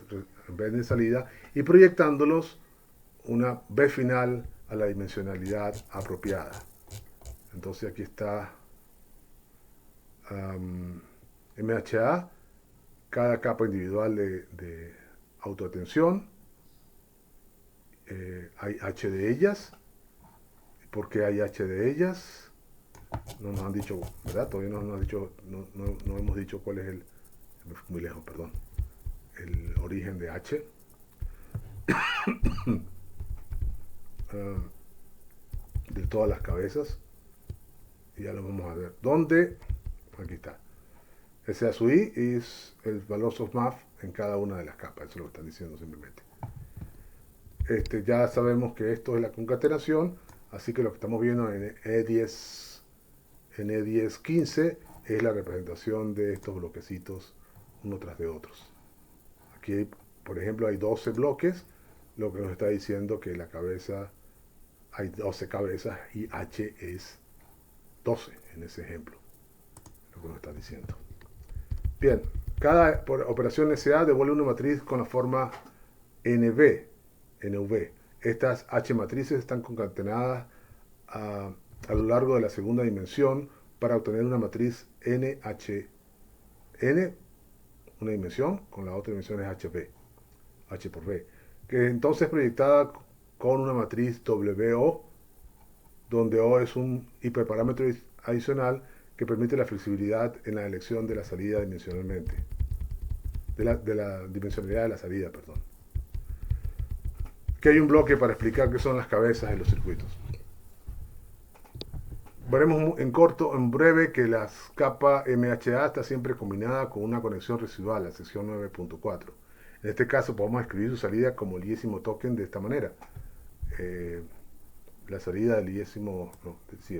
en vez de salida y proyectándolos una B final a la dimensionalidad apropiada. Entonces aquí está MHA, cada capa individual de autoatención. Hay H de ellas. ¿Por qué hay H de ellas? No nos han dicho, ¿verdad? Todavía no nos han dicho, no hemos dicho cuál es me fui muy lejos, perdón, el origen de H. De todas las cabezas. Y ya lo vamos a ver. ¿Dónde? Aquí está. SA sub I es el valor softmax en cada una de las capas. Eso es lo que están diciendo simplemente. Ya sabemos que esto es la concatenación, así que lo que estamos viendo en E1015 es la representación de estos bloquecitos uno tras de otros. Aquí, por ejemplo, hay 12 bloques, lo que nos está diciendo que la cabeza, hay 12 cabezas y H es 12 en ese ejemplo, lo que nos está diciendo. Bien, cada operación SA devuelve una matriz con la forma NV. Estas H matrices están concatenadas a lo largo de la segunda dimensión para obtener una matriz NHN, una dimensión, con la otra dimensión es HB, H por B, que entonces es proyectada con una matriz WO, donde O es un hiperparámetro adicional que permite la flexibilidad en la elección de la salida dimensionalmente, de la dimensionalidad de la salida, perdón. Que hay un bloque para explicar qué son las cabezas de los circuitos. Veremos en breve, que la capa MHA está siempre combinada con una conexión residual, la sección 9.4. En este caso podemos escribir su salida como el iésimo token de esta manera. La salida del iésimo, no, sí,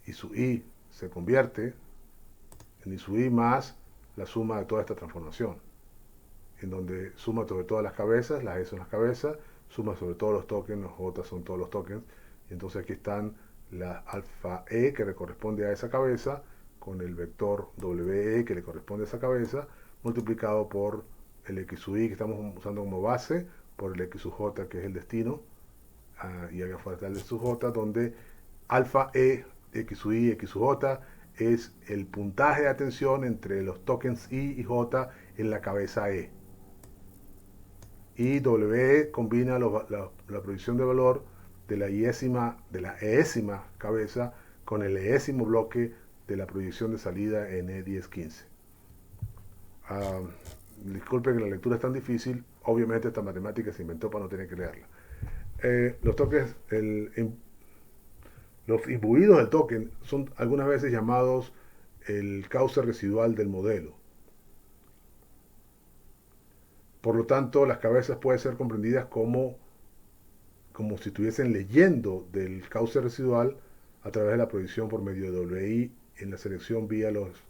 y su I se convierte en I sub I más la suma de toda esta transformación, en donde suma sobre todas las cabezas, las E son las cabezas, suma sobre todos los tokens, los J son todos los tokens, y entonces aquí están la alfa E que le corresponde a esa cabeza, con el vector WE que le corresponde a esa cabeza, multiplicado por el X sub I que estamos usando como base, por el X sub J que es el destino, y acá afuera está el sub J, donde alfa E, X sub I, X sub J es el puntaje de atención entre los tokens I y J en la cabeza E. Y WE combina la proyección de valor de la eésima cabeza con el eésimo bloque de la proyección de salida en E1015. Disculpen que la lectura es tan difícil, obviamente esta matemática se inventó para no tener que leerla. Los tokens, los imbuidos del token son algunas veces llamados el cauce residual del modelo. Por lo tanto, las cabezas pueden ser comprendidas como si estuviesen leyendo del cauce residual a través de la proyección por medio de WI en la selección vía los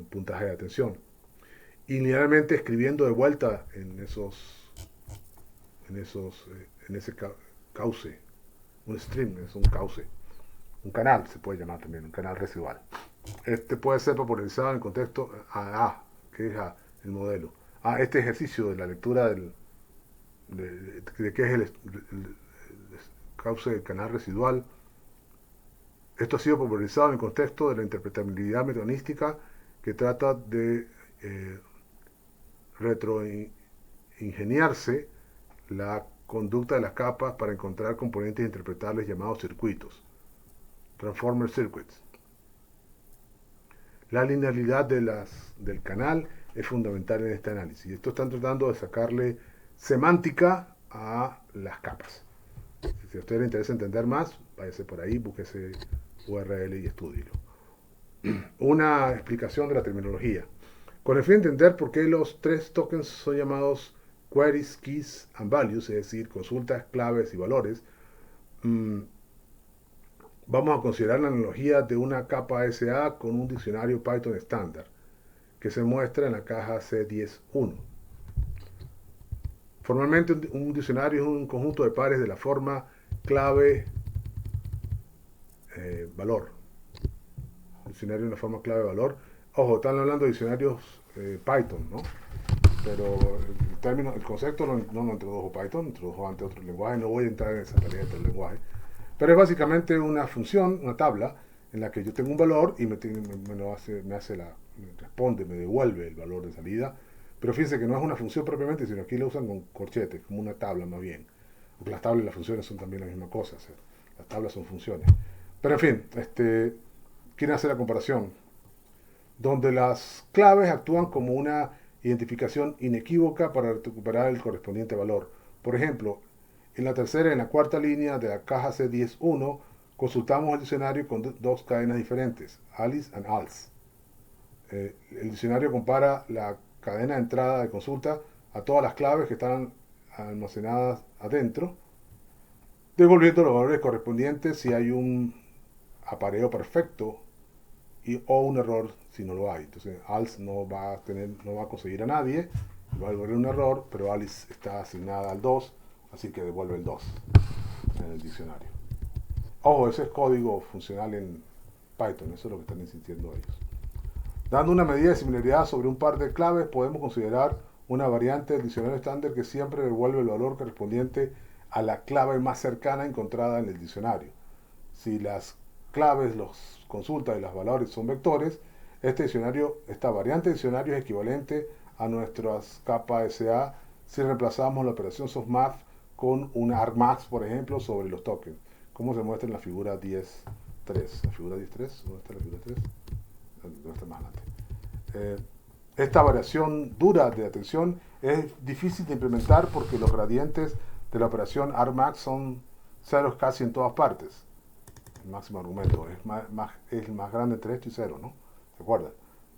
puntajes de atención. Y linealmente escribiendo de vuelta en ese cauce, un stream, es un cauce, un canal se puede llamar también, un canal residual. Este puede ser popularizado en el contexto A, que es el modelo. Este ejercicio de la lectura de qué es el cauce del canal residual. Esto ha sido popularizado en el contexto de la interpretabilidad metanística, que trata de retroingeniarse la conducta de las capas para encontrar componentes interpretables llamados circuitos, transformer circuits. La linealidad del canal es fundamental en este análisis. Esto están tratando de sacarle semántica a las capas. Si a usted le interesa entender más, váyase por ahí, búsquese URL y estúdielo. Una explicación de la terminología. Con el fin de entender por qué los tres tokens son llamados queries, keys and values, es decir, consultas, claves y valores, vamos a considerar la analogía de una capa SA con un diccionario Python estándar, que se muestra en la caja C10.1. Formalmente, un diccionario es un conjunto de pares de la forma clave valor. Diccionario en la forma clave valor. Ojo, están hablando de diccionarios Python, ¿no? Pero el concepto no lo introdujo Python, introdujo ante otro lenguaje. No voy a entrar en esa tarea del lenguaje. Pero es básicamente una función, una tabla, en la que yo tengo un valor y me responde, me devuelve el valor de salida. Pero fíjense que no es una función propiamente, sino aquí lo usan con corchetes, como una tabla más bien. Porque las tablas y las funciones son también la misma cosa. O sea, las tablas son funciones. Pero en fin, quieren hacer la comparación. Donde las claves actúan como una identificación inequívoca para recuperar el correspondiente valor. Por ejemplo, en la tercera y en la cuarta línea de la caja C10.1 consultamos el diccionario con dos cadenas diferentes, Alice and ALS. El diccionario compara la cadena de entrada de consulta a todas las claves que están almacenadas adentro, devolviendo los valores correspondientes si hay un apareo perfecto o un error si no lo hay. Entonces ALS no va a conseguir a nadie, va a devolver un error, pero Alice está asignada al 2, así que devuelve el 2 en el diccionario. Ojo, ese es código funcional en Python, eso es lo que están insistiendo ellos. Dando una medida de similaridad sobre un par de claves, podemos considerar una variante del diccionario estándar que siempre devuelve el valor correspondiente a la clave más cercana encontrada en el diccionario. Si las claves, los consultas y los valores son vectores, esta variante de diccionario es equivalente a nuestras capas SA si reemplazamos la operación softmath con una argmax, por ejemplo, sobre los tokens, como se muestra en la figura 10.3. ¿La figura 10.3? ¿Dónde está la figura 3? ¿Dónde está más adelante? Esta variación dura de atención es difícil de implementar porque los gradientes de la operación argmax son ceros casi en todas partes. El máximo argumento es el más grande entre esto y 0, ¿no? ¿Se acuerdan?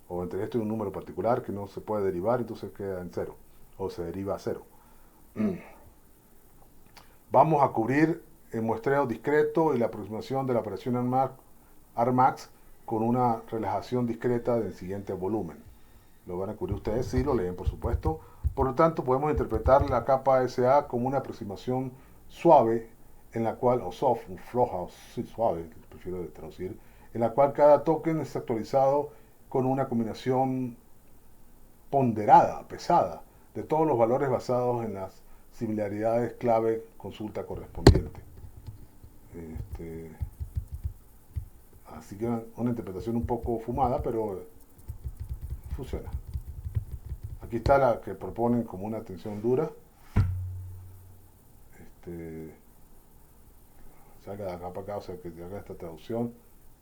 O entre esto y un número particular que no se puede derivar, entonces queda en 0, o se deriva a 0. Vamos a cubrir el muestreo discreto y la aproximación de la operación argmax con una relajación discreta del siguiente volumen. Lo van a cubrir ustedes, sí, lo leen por supuesto. Por lo tanto, podemos interpretar la capa SA como una aproximación suave, en la cual, o soft, floja, o sí, suave, prefiero traducir, en la cual cada token es actualizado con una combinación ponderada, pesada, de todos los valores basados en las similaridades clave consulta correspondiente. Así que una interpretación un poco fumada, pero funciona. Aquí está la que proponen como una atención dura. Salga de acá para acá, o sea que te haga esta traducción,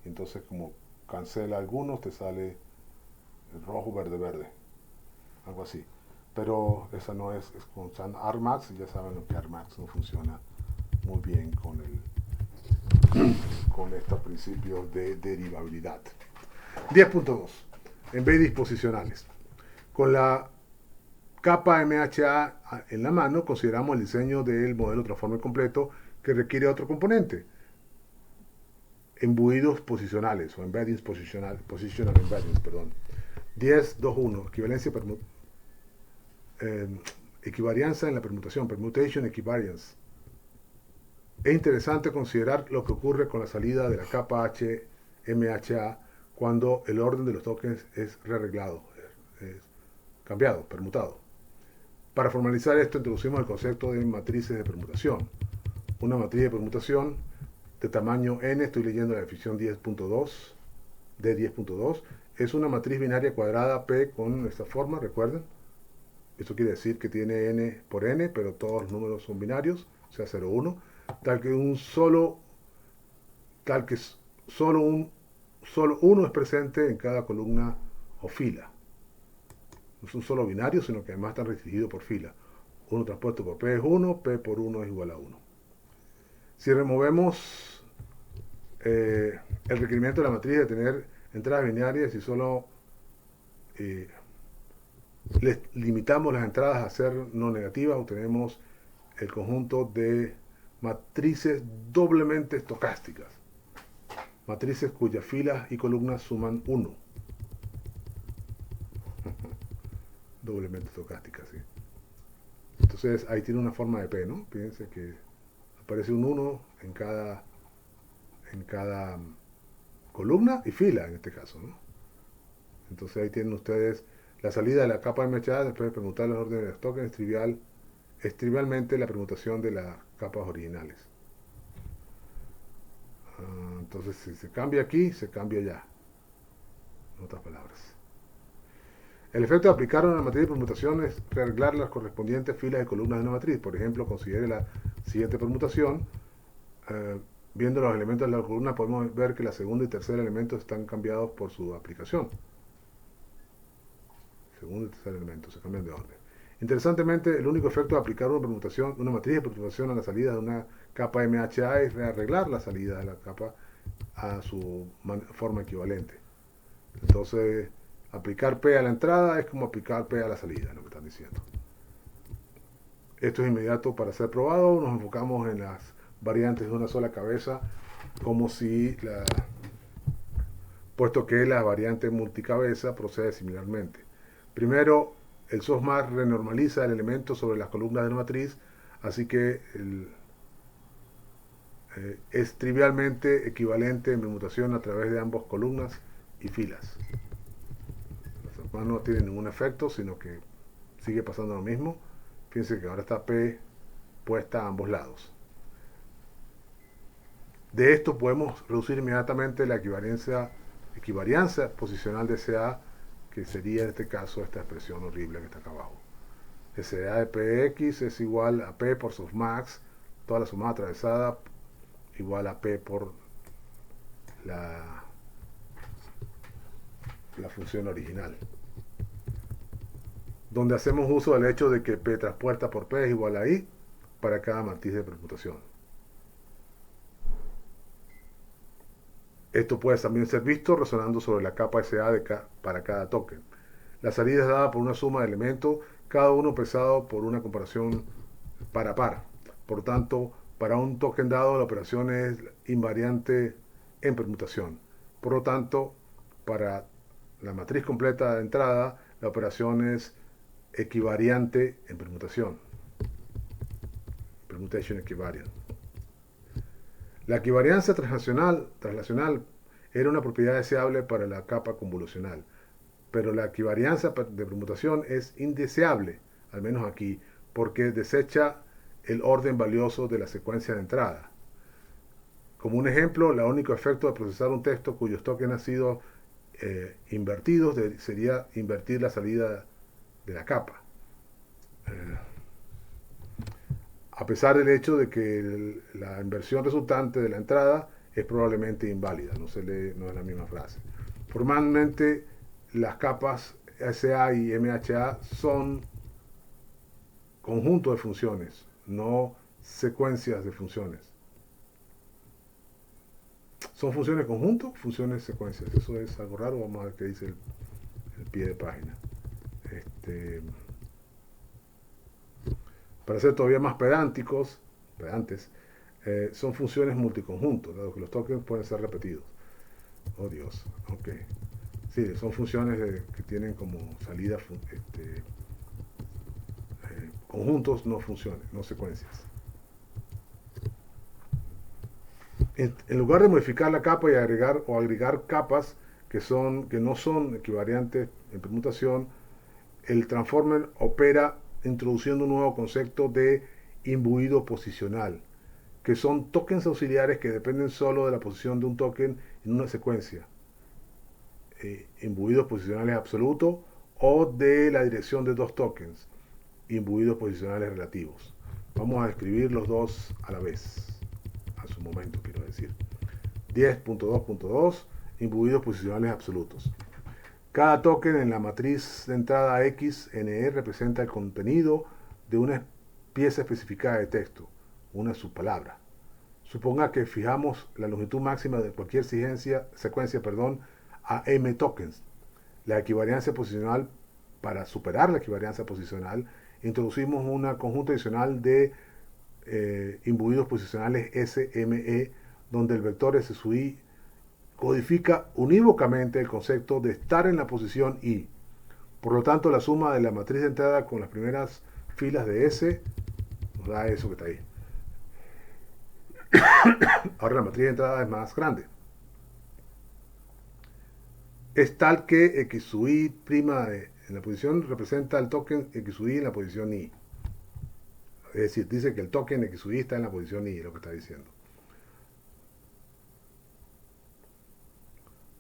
y entonces como cancela algunos, te sale el rojo, verde, verde, algo así. Pero esa no es con argmax, y ya saben que argmax no funciona muy bien con estos principios de derivabilidad. 10.2. Embeddings disposicionales. Con la capa MHA en la mano, consideramos el diseño del modelo transformer completo que requiere otro componente. Embuidos posicionales o embeddings positional embeddings, perdón. 10.2.1. Equivalencia equivarianza en la permutación, permutation equivariance. Es interesante considerar lo que ocurre con la salida de la capa MHA cuando el orden de los tokens es rearreglado, es cambiado, permutado. Para formalizar esto, introducimos el concepto de matrices de permutación. Una matriz de permutación de tamaño n, estoy leyendo la definición 10.2, de 10.2, es una matriz binaria cuadrada P con esta forma, ¿recuerdan? Esto quiere decir que tiene n por n, pero todos los números son binarios, o sea 0, 1, tal que solo uno es presente en cada columna o fila. No es un solo binario, sino que además está restringido por fila. 1 transpuesto por P es 1, P por 1 es igual a 1. Si removemos el requerimiento de la matriz de tener entradas binarias y solo les limitamos las entradas a ser no negativas, obtenemos el conjunto de matrices doblemente estocásticas, matrices cuyas filas y columnas suman 1. Doblemente estocásticas, sí. Entonces ahí tiene una forma de P, ¿no? Fíjense que aparece un 1 en cada columna y fila en este caso, ¿no? Entonces ahí tienen ustedes la salida de la capa MHA después de permutar los órdenes de los tokens es trivialmente la permutación de las capas originales. Entonces si se cambia aquí, se cambia allá. En otras palabras. El efecto de aplicar una matriz de permutación es rearreglar las correspondientes filas y columnas de una matriz. Por ejemplo, considere la siguiente permutación. Viendo los elementos de la columna podemos ver que la segunda y tercer elementos están cambiados por su aplicación. Segundo y tercer elemento se cambian de orden. Interesantemente, el único efecto de aplicar una matriz de permutación a la salida de una capa MHA es rearreglar la salida de la capa a su forma equivalente. Entonces, aplicar P a la entrada es como aplicar P a la salida, lo que están diciendo. Esto es inmediato para ser probado. Nos enfocamos en las variantes de una sola cabeza, como si puesto que la variante multicabeza procede similarmente. Primero, el softmax renormaliza el elemento sobre las columnas de la matriz, así que es trivialmente equivalente en permutación a través de ambas columnas y filas. Los demás no tienen ningún efecto, sino que sigue pasando lo mismo. Fíjense que ahora está P puesta a ambos lados. De esto podemos reducir inmediatamente la equivarianza posicional de SA, que sería en este caso esta expresión horrible que está acá abajo. SA de PX es igual a P por softmax, toda la sumada atravesada, igual a P por la función original. Donde hacemos uso del hecho de que P transpuesta por P es igual a I para cada matriz de permutación. Esto puede también ser visto resonando sobre la capa SA para cada token. La salida es dada por una suma de elementos, cada uno pesado por una comparación par a par. Por tanto, para un token dado la operación es invariante en permutación. Por lo tanto, para la matriz completa de entrada, la operación es equivariante en permutación. Permutation equivariant. La equivarianza translacional era una propiedad deseable para la capa convolucional, pero la equivarianza de permutación es indeseable, al menos aquí, porque desecha el orden valioso de la secuencia de entrada. Como un ejemplo, el único efecto de procesar un texto cuyos tokens han sido invertidos sería invertir la salida de la capa. A pesar del hecho de que la inversión resultante de la entrada es probablemente inválida, no se lee, no es la misma frase. Formalmente, las capas SA y MHA son conjuntos de funciones, no secuencias de funciones. ¿Son funciones conjuntos? Funciones secuencias. Eso es algo raro. Vamos a ver qué dice el pie de página. Para ser todavía más pedantes, son funciones multiconjuntos, dado que los tokens pueden ser repetidos. Oh Dios, ok. Sí, son funciones que tienen como salida conjuntos, no funciones, no secuencias. En lugar de modificar la capa y agregar capas que no son equivariantes en permutación, el transformer opera introduciendo un nuevo concepto de imbuido posicional, que son tokens auxiliares que dependen solo de la posición de un token en una secuencia. Imbuidos posicionales absolutos o de la dirección de dos tokens, imbuidos posicionales relativos. Vamos a escribir los dos a la vez, a su momento quiero decir. 10.2.2 imbuidos posicionales absolutos. Cada token en la matriz de entrada X, NE, representa el contenido de una pieza especificada de texto, una subpalabra. Suponga que fijamos la longitud máxima de cualquier secuencia a M tokens. La equivarianza posicional para superar la equivariancia posicional, introducimos un conjunto adicional de imbuidos posicionales SME, donde el vector S sub I codifica unívocamente el concepto de estar en la posición I. Por lo tanto, la suma de la matriz de entrada con las primeras filas de S nos da eso que está ahí. Ahora la matriz de entrada es más grande. Es tal que X sub I prima en la posición representa el token X sub I en la posición I. Es decir, dice que el token X sub I está en la posición I, es lo que está diciendo.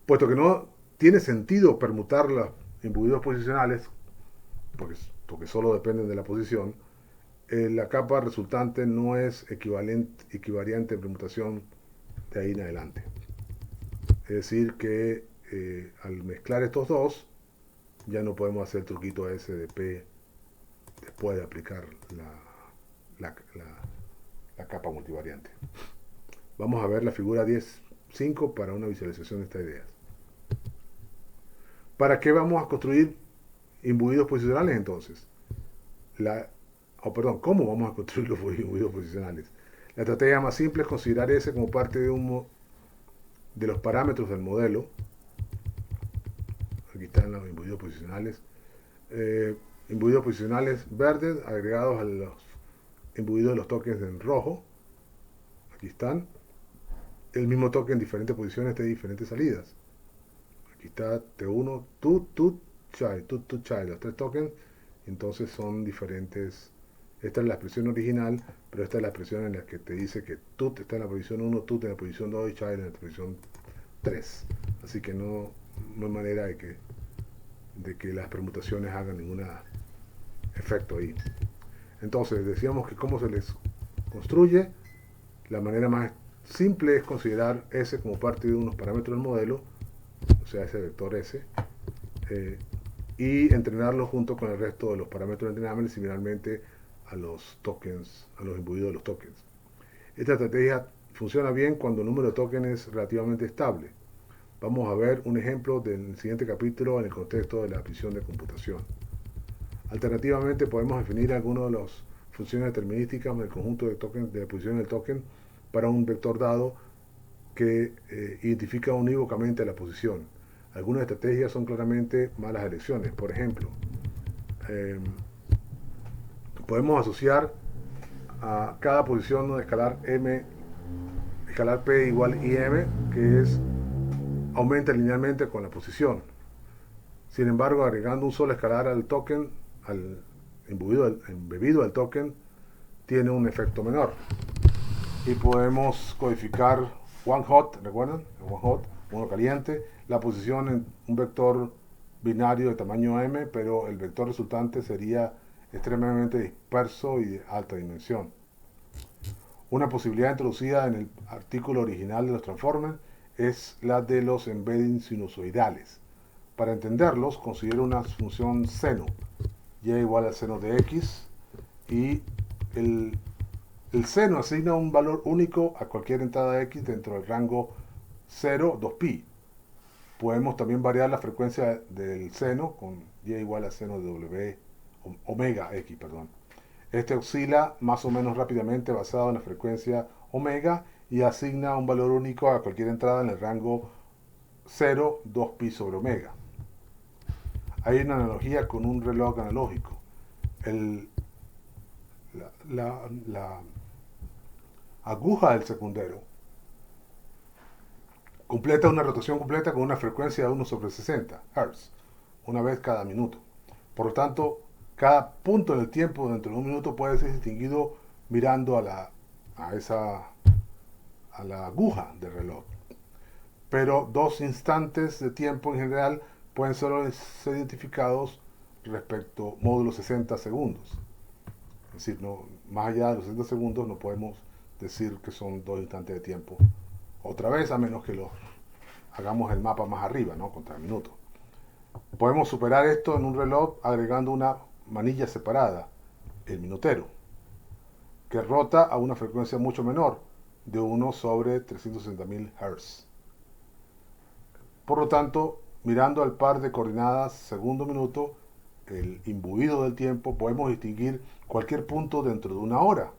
Puesto que no tiene sentido permutar los imbuidos posicionales, porque solo dependen de la posición, la capa resultante no es equivariante en permutación de ahí en adelante. Es decir, que al mezclar estos dos, ya no podemos hacer el truquito ese de P después de aplicar la capa multivariante. Vamos a ver la figura 10.5 para una visualización de estas ideas. ¿Para qué vamos a construir imbuidos posicionales entonces? ¿Cómo vamos a construir los imbuidos posicionales? La estrategia más simple es considerar ese como parte de los parámetros del modelo. Aquí están los imbuidos posicionales. Imbuidos posicionales verdes agregados a los imbuidos de los tokens en rojo. Aquí están. El mismo token en diferentes posiciones de diferentes salidas. Aquí está T1, tut, child, los tres tokens, entonces son diferentes. Esta es la expresión original, pero esta es la expresión en la que te dice que tut está en la posición 1, tut en la posición 2 y child en la posición 3. Así que no hay manera de que las permutaciones hagan ningún efecto ahí. Entonces decíamos que cómo se les construye. La manera más simple es considerar S como parte de unos parámetros del modelo, o sea, ese vector S, y entrenarlo junto con el resto de los parámetros entrenables similarmente a los tokens, a los imbuidos de los tokens. Esta estrategia funciona bien cuando el número de tokens es relativamente estable. Vamos a ver un ejemplo del siguiente capítulo en el contexto de la visión de computación. Alternativamente podemos definir algunas de las funciones determinísticas del conjunto de tokens de la posición del token para un vector dado que identifica unívocamente la posición. Algunas estrategias son claramente malas elecciones. Por ejemplo, podemos asociar a cada posición un escalar P igual IM, que aumenta linealmente con la posición. Sin embargo, agregando un solo escalar al token, al embebido al token, tiene un efecto menor. Y podemos codificar one hot, ¿recuerdan? One hot, uno caliente, la posición en un vector binario de tamaño m, pero el vector resultante sería extremadamente disperso y de alta dimensión. Una posibilidad introducida en el artículo original de los transformers es la de los embeddings sinusoidales. Para entenderlos, considero una función seno, y igual al seno de x, y el seno asigna un valor único a cualquier entrada x dentro del rango 0, 2pi. Podemos también variar la frecuencia del seno con y igual a seno de omega x, perdón. Este oscila más o menos rápidamente basado en la frecuencia omega y asigna un valor único a cualquier entrada en el rango 0, 2pi sobre omega. Hay una analogía con un reloj analógico. La aguja del secundero completa una rotación completa con una frecuencia de 1 sobre 60 Hz, una vez cada minuto. Por lo tanto, cada punto en el tiempo dentro de un minuto puede ser distinguido mirando a la aguja del reloj. Pero dos instantes de tiempo en general pueden solo ser identificados respecto módulo 60 segundos. Es decir, más allá de los 60 segundos no podemos decir que son dos instantes de tiempo. Otra vez, a menos que hagamos el mapa más arriba, ¿no? Contra el minuto. Podemos superar esto en un reloj agregando una manilla separada, el minutero, que rota a una frecuencia mucho menor, de 1 sobre 360.000 Hz. Por lo tanto, mirando al par de coordenadas segundo-minuto, el imbuido del tiempo, podemos distinguir cualquier punto dentro de una hora,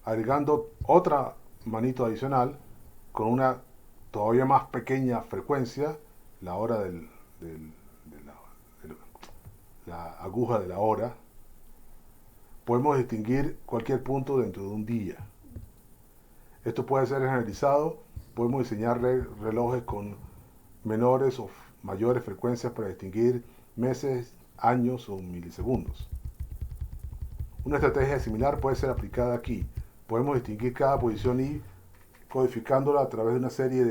agregando otra manito adicional con una todavía más pequeña frecuencia, la hora de la aguja de la hora. Podemos distinguir cualquier punto dentro de un día. Esto puede ser generalizado. Podemos diseñar relojes con menores o mayores frecuencias para distinguir meses, años o milisegundos. Una estrategia similar puede ser aplicada aquí. Podemos distinguir cada posición y codificándola a través de una serie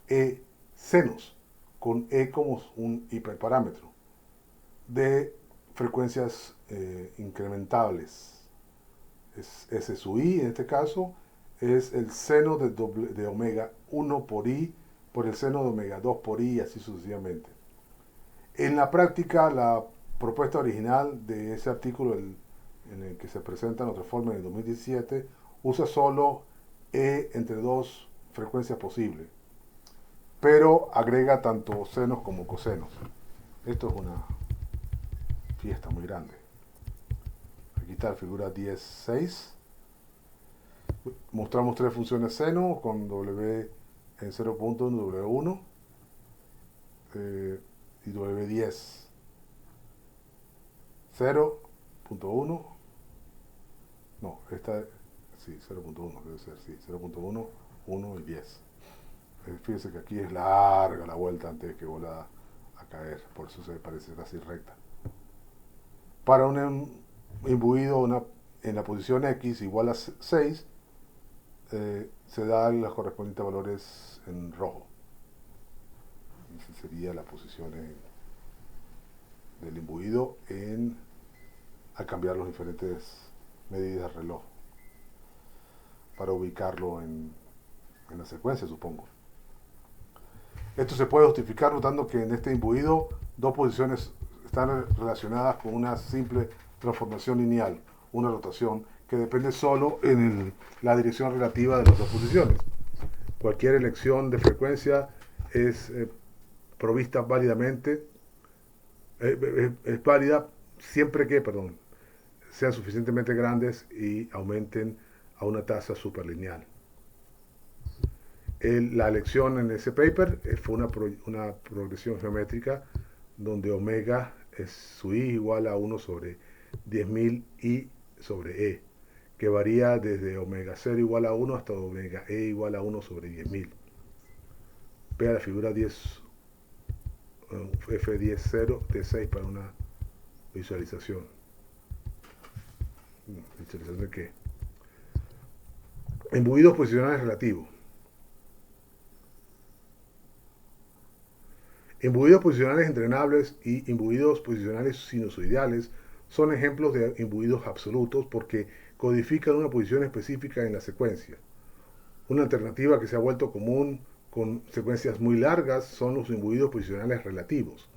de senos, con como un hiperparámetro, de frecuencias incrementables. S sub i, en este caso, es el seno de omega 1 por i por el seno de omega 2 por i y así sucesivamente. En la práctica, la propuesta original de ese artículo en el que se presenta en otra forma en el 2017 usa solo entre dos frecuencias posibles, pero agrega tanto senos como cosenos. Esto es una fiesta muy grande. Aquí está la figura 10.6. Mostramos tres funciones seno con W en 0.1, W1 y W10. 0.1. No, esta sí, 0.1 debe ser, sí, 0.1, 1 y 10. Fíjense que aquí es larga la vuelta antes de que vuelva a caer, por eso se parece casi recta. Para un imbuido en la posición X igual a 6, se dan los correspondientes valores en rojo. Esa sería la posición del imbuido al cambiar las diferentes medidas del reloj para ubicarlo en la secuencia, supongo. Esto se puede justificar notando que en este imbuido dos posiciones están relacionadas con una simple transformación lineal, una rotación que depende solo en la dirección relativa de las dos posiciones. Cualquier elección de frecuencia es provista válidamente, es válida siempre que, sean suficientemente grandes y aumenten a una tasa superlineal. La elección en ese paper fue una progresión geométrica donde omega es su i igual a 1 sobre 10.000 i sobre e, que varía desde omega 0 igual a 1 hasta omega e igual a 1 sobre 10.000. Vea la figura 10, F10.0 T6 para una visualización. ¿Visualización de qué? Imbuidos posicionales relativos. Imbuidos posicionales entrenables y imbuidos posicionales sinusoidales son ejemplos de imbuidos absolutos porque codifican una posición específica en la secuencia. Una alternativa que se ha vuelto común con secuencias muy largas son los imbuidos posicionales relativos.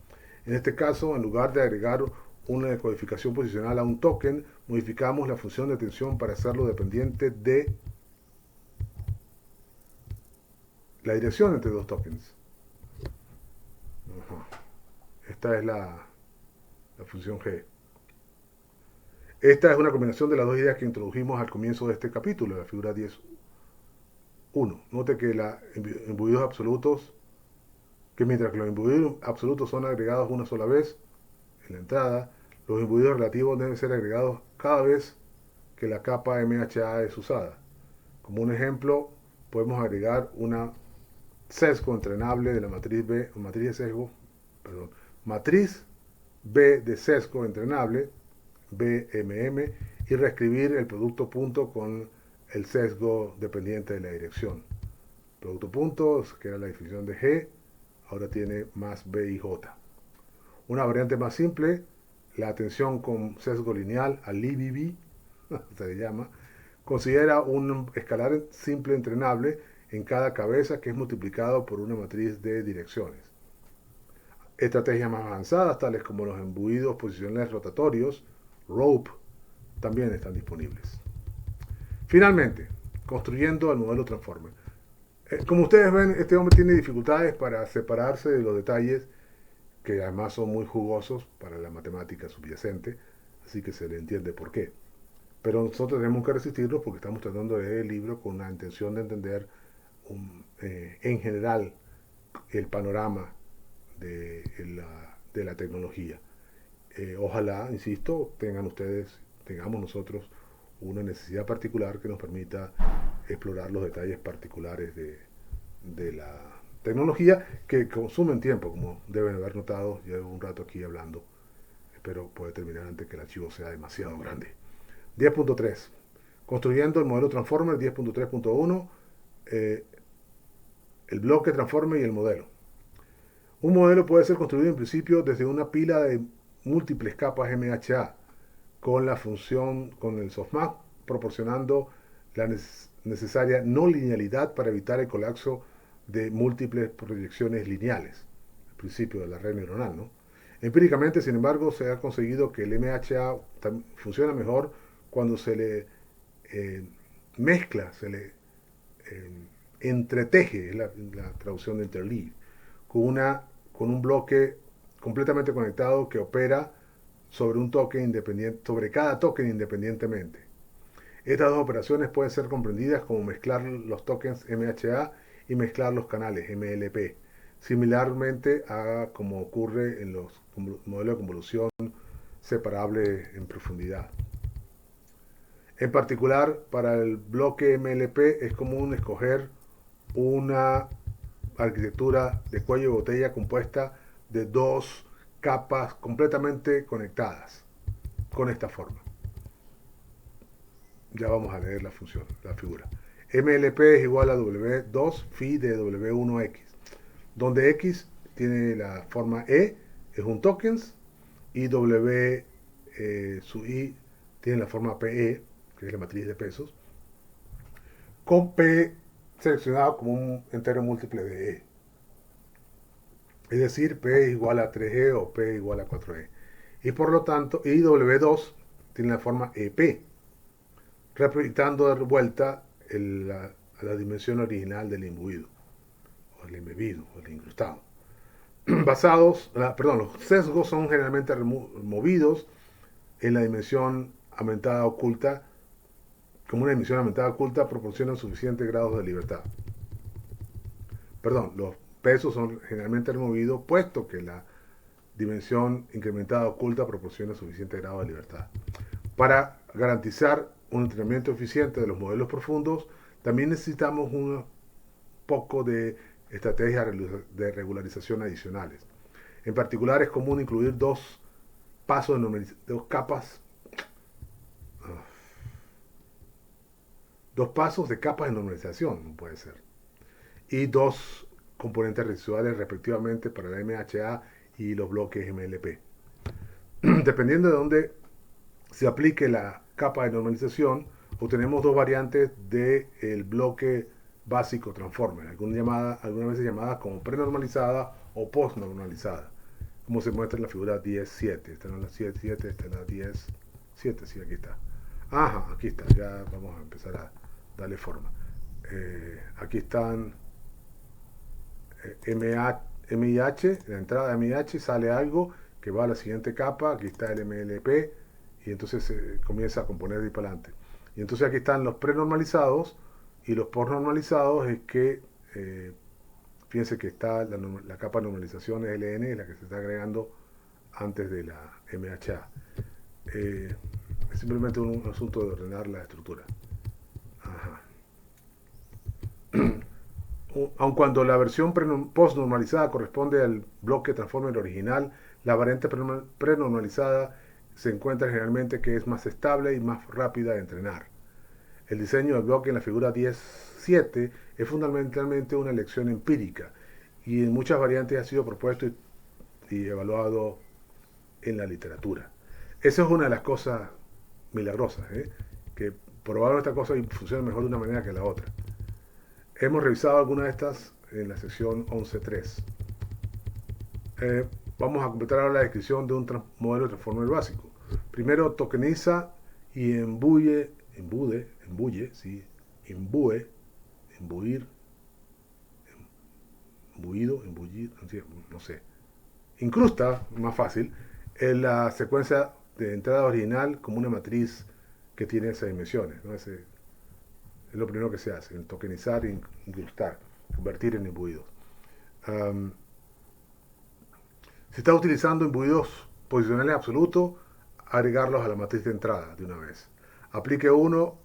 En este caso, en lugar de agregar una codificación posicional a un token, modificamos la función de atención para hacerlo dependiente de la dirección entre dos tokens. Esta es la función G. Esta es una combinación de las dos ideas que introdujimos al comienzo de este capítulo, la figura 10.1. Note que los imbuidos absolutos, que mientras que los imbuidos absolutos son agregados una sola vez en la entrada, los imbuidos relativos deben ser agregados cada vez que la capa MHA es usada. Como un ejemplo, podemos agregar una sesgo entrenable de la matriz B, matriz B de sesgo entrenable, BMM, y reescribir el producto punto con el sesgo dependiente de la dirección. Producto punto, que era la definición de G, ahora tiene más B y J. Una variante más simple, la atención con sesgo lineal, ALIBB, se le llama, considera un escalar simple entrenable en cada cabeza que es multiplicado por una matriz de direcciones. Estrategias más avanzadas, tales como los imbuidos posicionales rotatorios, ROPE, también están disponibles. Finalmente, construyendo el modelo Transformer. Como ustedes ven, este hombre tiene dificultades para separarse de los detalles que además son muy jugosos para la matemática subyacente, así que se le entiende por qué. Pero nosotros tenemos que resistirlos porque estamos tratando de leer el libro con la intención de entender en general el panorama de la tecnología. Ojalá, insisto, tengamos nosotros una necesidad particular que nos permita explorar los detalles particulares de la tecnología que consumen tiempo, como deben haber notado. Llevo un rato aquí hablando, pero puede terminar antes que el archivo sea demasiado grande. 10.3. Construyendo el modelo Transformer 10.3.1, el bloque Transformer y el modelo. Un modelo puede ser construido en principio desde una pila de múltiples capas MHA con el softmax proporcionando la necesaria no linealidad para evitar el colapso de múltiples proyecciones lineales, el principio de la red neuronal, ¿no? Empíricamente, sin embargo, se ha conseguido que el MHA funciona mejor cuando se le mezcla, se le entreteje, es la traducción de interleave, con un bloque completamente conectado que opera sobre un token independiente, sobre cada token independientemente. Estas dos operaciones pueden ser comprendidas como mezclar los tokens MHA y mezclar los canales MLP, similarmente a como ocurre en los modelos de convolución separable en profundidad. En particular, para el bloque MLP es común escoger una arquitectura de cuello de botella compuesta de dos capas completamente conectadas con esta forma. Ya vamos a leer la función, la figura. MLP es igual a W2 phi de W1X, donde X tiene la forma E, es un tokens, y W su I tiene la forma PE, que es la matriz de pesos, con P seleccionado como un entero múltiple de E. Es decir, P es igual a 3E o P igual a 4E. Y por lo tanto, y W2 tiene la forma EP, reproyectando de vuelta la dimensión original del imbuido, o el embebido, o el incrustado. Los sesgos son generalmente removidos en la dimensión aumentada oculta, como una dimensión aumentada oculta proporciona suficientes grados de libertad. Los pesos son generalmente removidos puesto que la dimensión incrementada oculta proporciona suficiente grado de libertad. Para garantizar un entrenamiento eficiente de los modelos profundos, también necesitamos un poco de estrategias de regularización adicionales. En particular, es común incluir dos pasos de capas de normalización, no puede ser, y dos componentes residuales respectivamente para la MHA y los bloques MLP. Dependiendo de dónde se aplique la capa de normalización, obtenemos dos variantes del bloque básico transformer, algunas veces llamada como prenormalizada o postnormalizada, como se muestra en la figura 10.7. Esta no es la 7.7, esta es la 10.7, sí, aquí está. Ajá, aquí está, ya vamos a empezar a darle forma. Aquí están MIH, la entrada de MIH sale algo que va a la siguiente capa, aquí está el MLP, y entonces se comienza a componer de ahí para adelante. Y entonces aquí están los prenormalizados, y los postnormalizados es que, fíjense que está la capa de normalización LN, la que se está agregando antes de la MHA. Es simplemente un asunto de ordenar la estructura. Ajá. Aun cuando la versión postnormalizada corresponde al bloque transformer original, la variante prenormalizada se encuentra generalmente que es más estable y más rápida de entrenar. El diseño del bloque en la figura 10.7 es fundamentalmente una elección empírica y en muchas variantes ha sido propuesto y evaluado en la literatura. Esa es una de las cosas milagrosas, que probaron esta cosa y funciona mejor de una manera que la otra. Hemos revisado algunas de estas en la sección 11.3. Vamos a completar ahora la descripción de un modelo de transformer básico. Primero tokeniza y imbuir, incrusta, más fácil, en la secuencia de entrada original como una matriz que tiene esas dimensiones, ¿no? Es lo primero que se hace, en tokenizar, incrustar, convertir en imbuidos. Um, si está utilizando imbuidos posicionales absolutos, agregarlos a la matriz de entrada de una vez. Aplique uno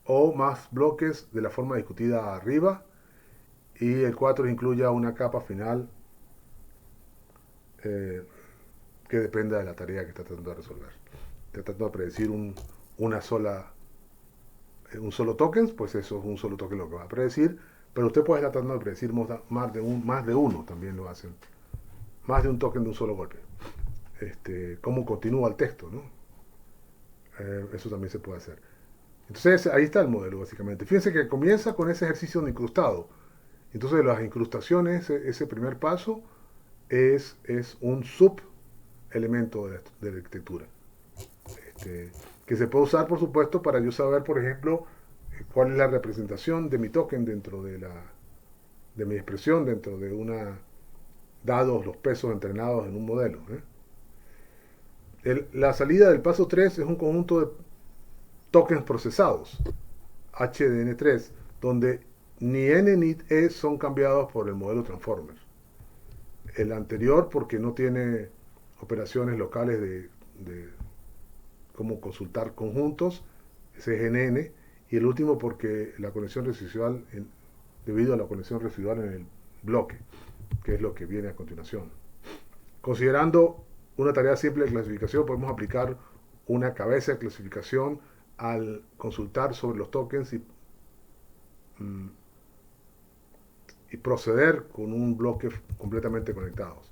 o más bloques de la forma discutida arriba y el 4 incluya una capa final eh, que dependa de la tarea que está tratando de resolver. Está tratando de predecir una sola, un solo token, pues eso es un solo token lo que va a predecir, pero usted puede estar tratando de predecir más de uno, también lo hacen, más de un token de un solo golpe. Cómo continúa el texto, ¿no? Eso también se puede hacer. Entonces ahí está el modelo básicamente. Fíjense que comienza con ese ejercicio de incrustado. Entonces las incrustaciones, ese primer paso, es un subelemento de la arquitectura. Que se puede usar, por supuesto, para yo saber, por ejemplo, cuál es la representación de mi token dentro de mi expresión, dentro de dados los pesos entrenados en un modelo. La salida del paso 3 es un conjunto de tokens procesados, HDN3, donde ni N ni E son cambiados por el modelo Transformer. El anterior porque no tiene operaciones locales de cómo consultar conjuntos, ese es NN, y el último porque la conexión residual, debido a la conexión residual en el bloque, que es lo que viene a continuación. Considerando una tarea simple de clasificación, podemos aplicar una cabeza de clasificación al consultar sobre los tokens y proceder con un bloque completamente conectados.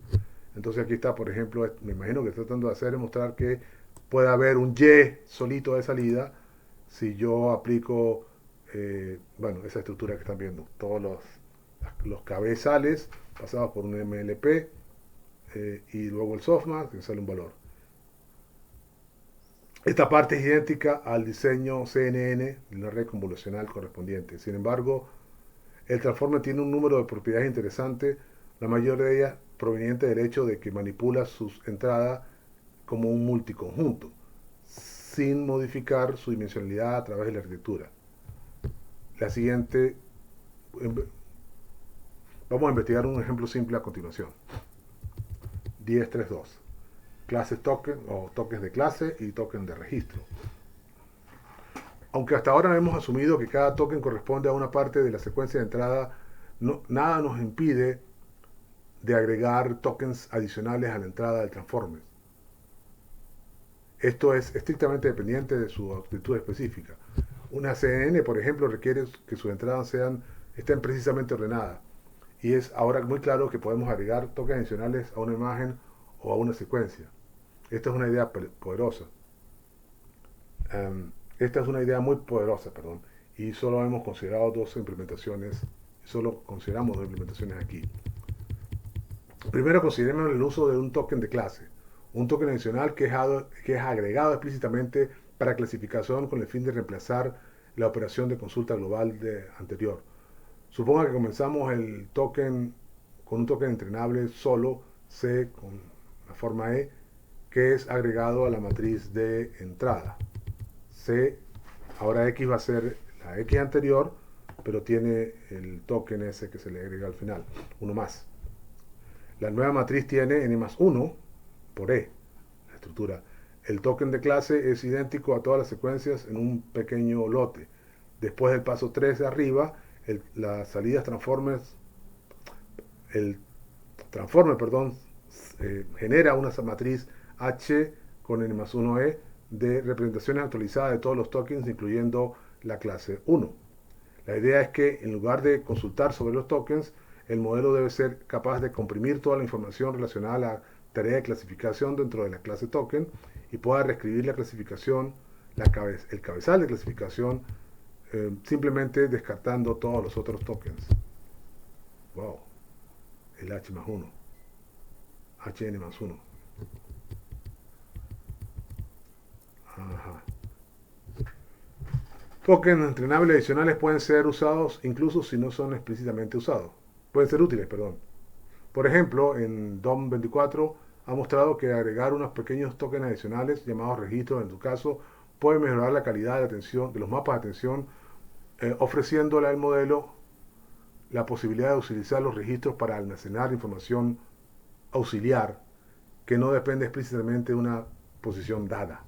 Entonces aquí está, por ejemplo, me imagino que estoy tratando de hacer es mostrar que puede haber un Y solito de salida si yo aplico, esa estructura que están viendo, todos los cabezales pasados por un MLP y luego el softmax que sale un valor. Esta parte es idéntica al diseño CNN de la red convolucional correspondiente. Sin embargo, el transformer tiene un número de propiedades interesantes, la mayoría de ellas proveniente del hecho de que manipula sus entradas como un multiconjunto, sin modificar su dimensionalidad a través de la arquitectura. La siguiente, vamos a investigar un ejemplo simple a continuación. 10.3.2. Clases token o tokens de clase y token de registro. Aunque hasta ahora hemos asumido que cada token corresponde a una parte de la secuencia de entrada, nada nos impide de agregar tokens adicionales a la entrada del transformer. Esto es estrictamente dependiente de su arquitectura específica. Una CNN, por ejemplo, requiere que sus entradas estén precisamente ordenadas. Y es ahora muy claro que podemos agregar tokens adicionales a una imagen o a una secuencia. Esta es una idea poderosa. Esta es una idea muy poderosa, y solo hemos considerado solo consideramos dos implementaciones aquí. Primero consideremos el uso de un token de clase, un token adicional que es agregado explícitamente para clasificación con el fin de reemplazar la operación de consulta global anterior. Suponga que comenzamos el token con un token entrenable solo C con la forma E, que es agregado a la matriz de entrada. C, ahora X va a ser la X anterior, pero tiene el token ese que se le agrega al final, uno más. La nueva matriz tiene N más 1 por E, la estructura. El token de clase es idéntico a todas las secuencias en un pequeño lote. Después del paso 3 de arriba, las salidas el transformer, genera una matriz H con N más 1E de representaciones actualizadas de todos los tokens, incluyendo la clase 1. La idea es que en lugar de consultar sobre los tokens, el modelo debe ser capaz de comprimir toda la información relacionada a la tarea de clasificación dentro de la clase token y pueda reescribir la clasificación, el cabezal de clasificación, simplemente descartando todos los otros tokens. Wow, el H más 1, HN más 1. Ajá. Tokens entrenables adicionales pueden ser usados incluso si no son explícitamente usados. Pueden ser útiles, Por ejemplo, en DOM24 ha mostrado que agregar unos pequeños tokens adicionales llamados registros, en tu caso, puede mejorar la calidad de atención de los mapas de atención, ofreciéndole al modelo la posibilidad de utilizar los registros para almacenar información auxiliar que no depende explícitamente de una posición dada.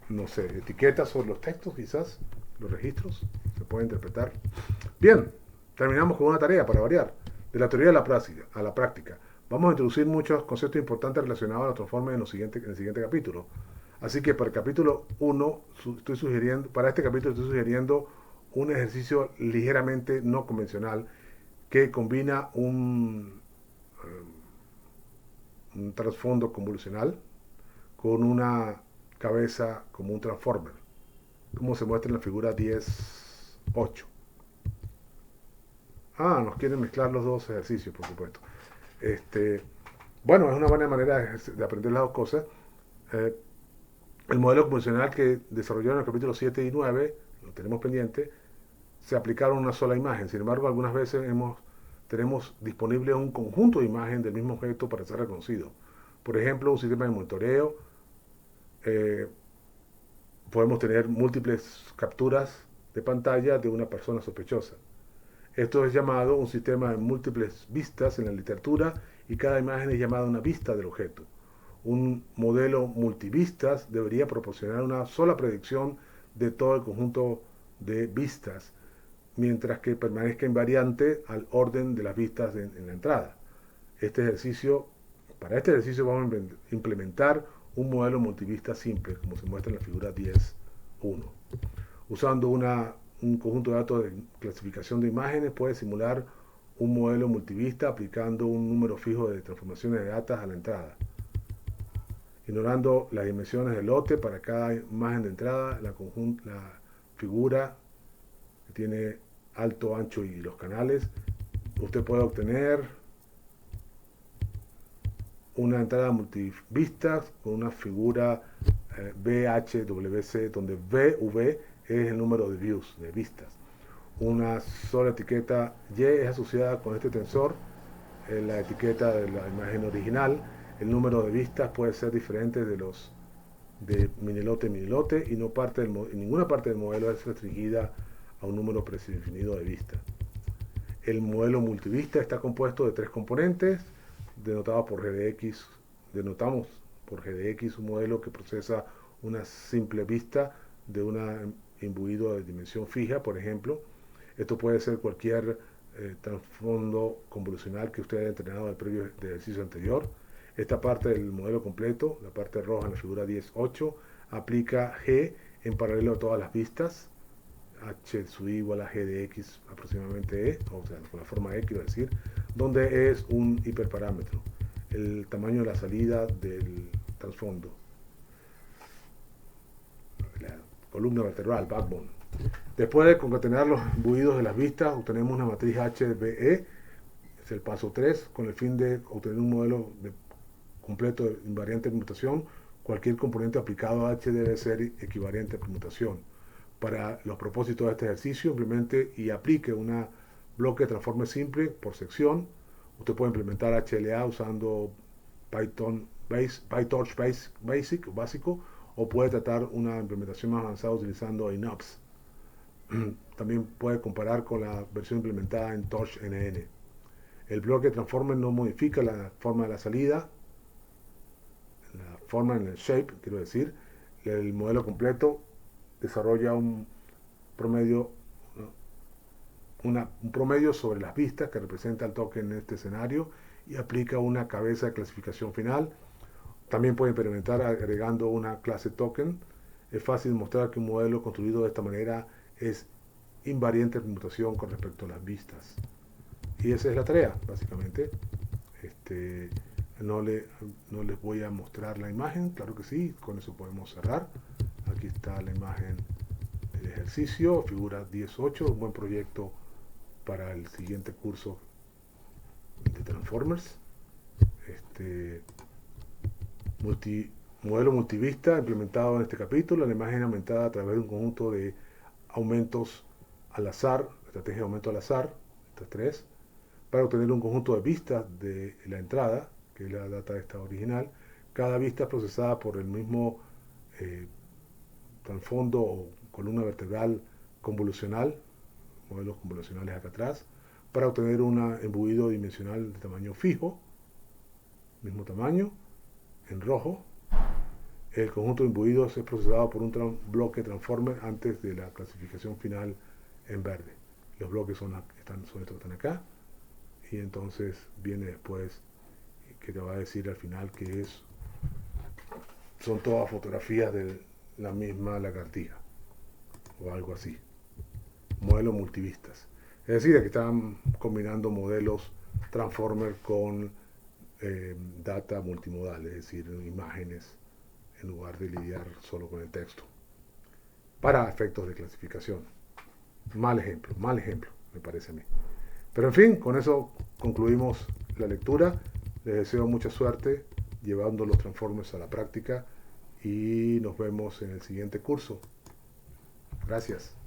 No sé, etiquetas sobre los textos quizás, los registros, se puede interpretar. Bien, terminamos con una tarea para variar. De la teoría a la práctica. Vamos a introducir muchos conceptos importantes relacionados a los transformes en el siguiente capítulo. Así que para el capítulo 1, para este capítulo estoy sugiriendo un ejercicio ligeramente no convencional que combina un trasfondo convolucional con una cabeza como un transformer, como se muestra en la figura 10.8. Nos quieren mezclar los dos ejercicios, por supuesto. Bueno, es una buena manera de aprender las dos cosas. El modelo convencional que desarrollaron en el capítulo 7 y 9, lo tenemos pendiente, se aplicaron una sola imagen. Sin embargo, algunas veces tenemos disponible un conjunto de imágenes del mismo objeto para ser reconocido. Por ejemplo, un sistema de monitoreo. Podemos tener múltiples capturas de pantalla de una persona sospechosa. Esto es llamado un sistema de múltiples vistas en la literatura y cada imagen es llamada una vista del objeto. Un modelo multivistas debería proporcionar una sola predicción de todo el conjunto de vistas, mientras que permanezca invariante al orden de las vistas en la entrada. Para este ejercicio vamos a implementar un modelo multivista simple, como se muestra en la figura 10.1. Usando un conjunto de datos de clasificación de imágenes, puede simular un modelo multivista aplicando un número fijo de transformaciones de datos a la entrada. Ignorando las dimensiones del lote para cada imagen de entrada, la figura que tiene alto, ancho y los canales, usted puede obtener una entrada multivistas con una figura VHWC, donde VV es el número de views, de vistas. Una sola etiqueta Y es asociada con este tensor, la etiqueta de la imagen original. El número de vistas puede ser diferente de los de minilote a minilote y ninguna parte del modelo es restringida a un número predefinido de vistas. El modelo multivista está compuesto de tres componentes, denotamos por GDX un modelo que procesa una simple vista de un imbuido de dimensión fija, por ejemplo. Esto puede ser cualquier trasfondo convolucional que usted haya entrenado del previo ejercicio anterior. Esta parte del modelo completo, la parte roja en la figura 10.8, aplica G en paralelo a todas las vistas. H sub i igual a G de X aproximadamente E, o sea, con la forma E quiero decir, donde es un hiperparámetro, el tamaño de la salida del trasfondo, la columna vertebral, backbone. Después de concatenar los imbuidos de las vistas, obtenemos una matriz HBE, es el paso 3, con el fin de obtener un modelo completo de invariante de permutación. Cualquier componente aplicado a H debe ser equivariante a permutación. Para los propósitos de este ejercicio, implemente y aplique un bloque de transforme simple por sección. Usted puede implementar HLA usando PyTorch básico, o puede tratar una implementación más avanzada utilizando INOPS. También puede comparar con la versión implementada en TorchNN. El bloque de transforme no modifica la forma de la salida, la forma en el shape, quiero decir. El modelo completo desarrolla un promedio sobre las vistas que representa el token en este escenario y aplica una cabeza de clasificación final. También puede implementar agregando una clase token. Es fácil mostrar que un modelo construido de esta manera es invariante de permutación con respecto a las vistas. Y esa es la tarea, básicamente. No les voy a mostrar la imagen, claro que sí, con eso podemos cerrar. Aquí está la imagen del ejercicio, figura 10.8, un buen proyecto para el siguiente curso de Transformers. Modelo multivista implementado en este capítulo, la imagen aumentada a través de un conjunto de aumentos al azar, estrategia de aumento al azar, estas tres. para obtener un conjunto de vistas de la entrada, que es la data esta original. Cada vista es procesada por el mismo trasfondo o columna vertebral convolucional, modelos convolucionales acá atrás, para obtener un embuido dimensional de tamaño fijo, mismo tamaño, en rojo. El conjunto de imbuidos es procesado por un bloque transformer antes de la clasificación final en verde. Los bloques son estos que están acá, y entonces viene después que te va a decir al final que son todas fotografías de la misma lagartija o algo así. Modelo multivistas. Es decir, que están combinando modelos transformer con data multimodal, es decir, imágenes en lugar de lidiar solo con el texto, para efectos de clasificación. Mal ejemplo, me parece a mí. Pero en fin, con eso concluimos la lectura. Les deseo mucha suerte llevando los transformers a la práctica y nos vemos en el siguiente curso. Gracias.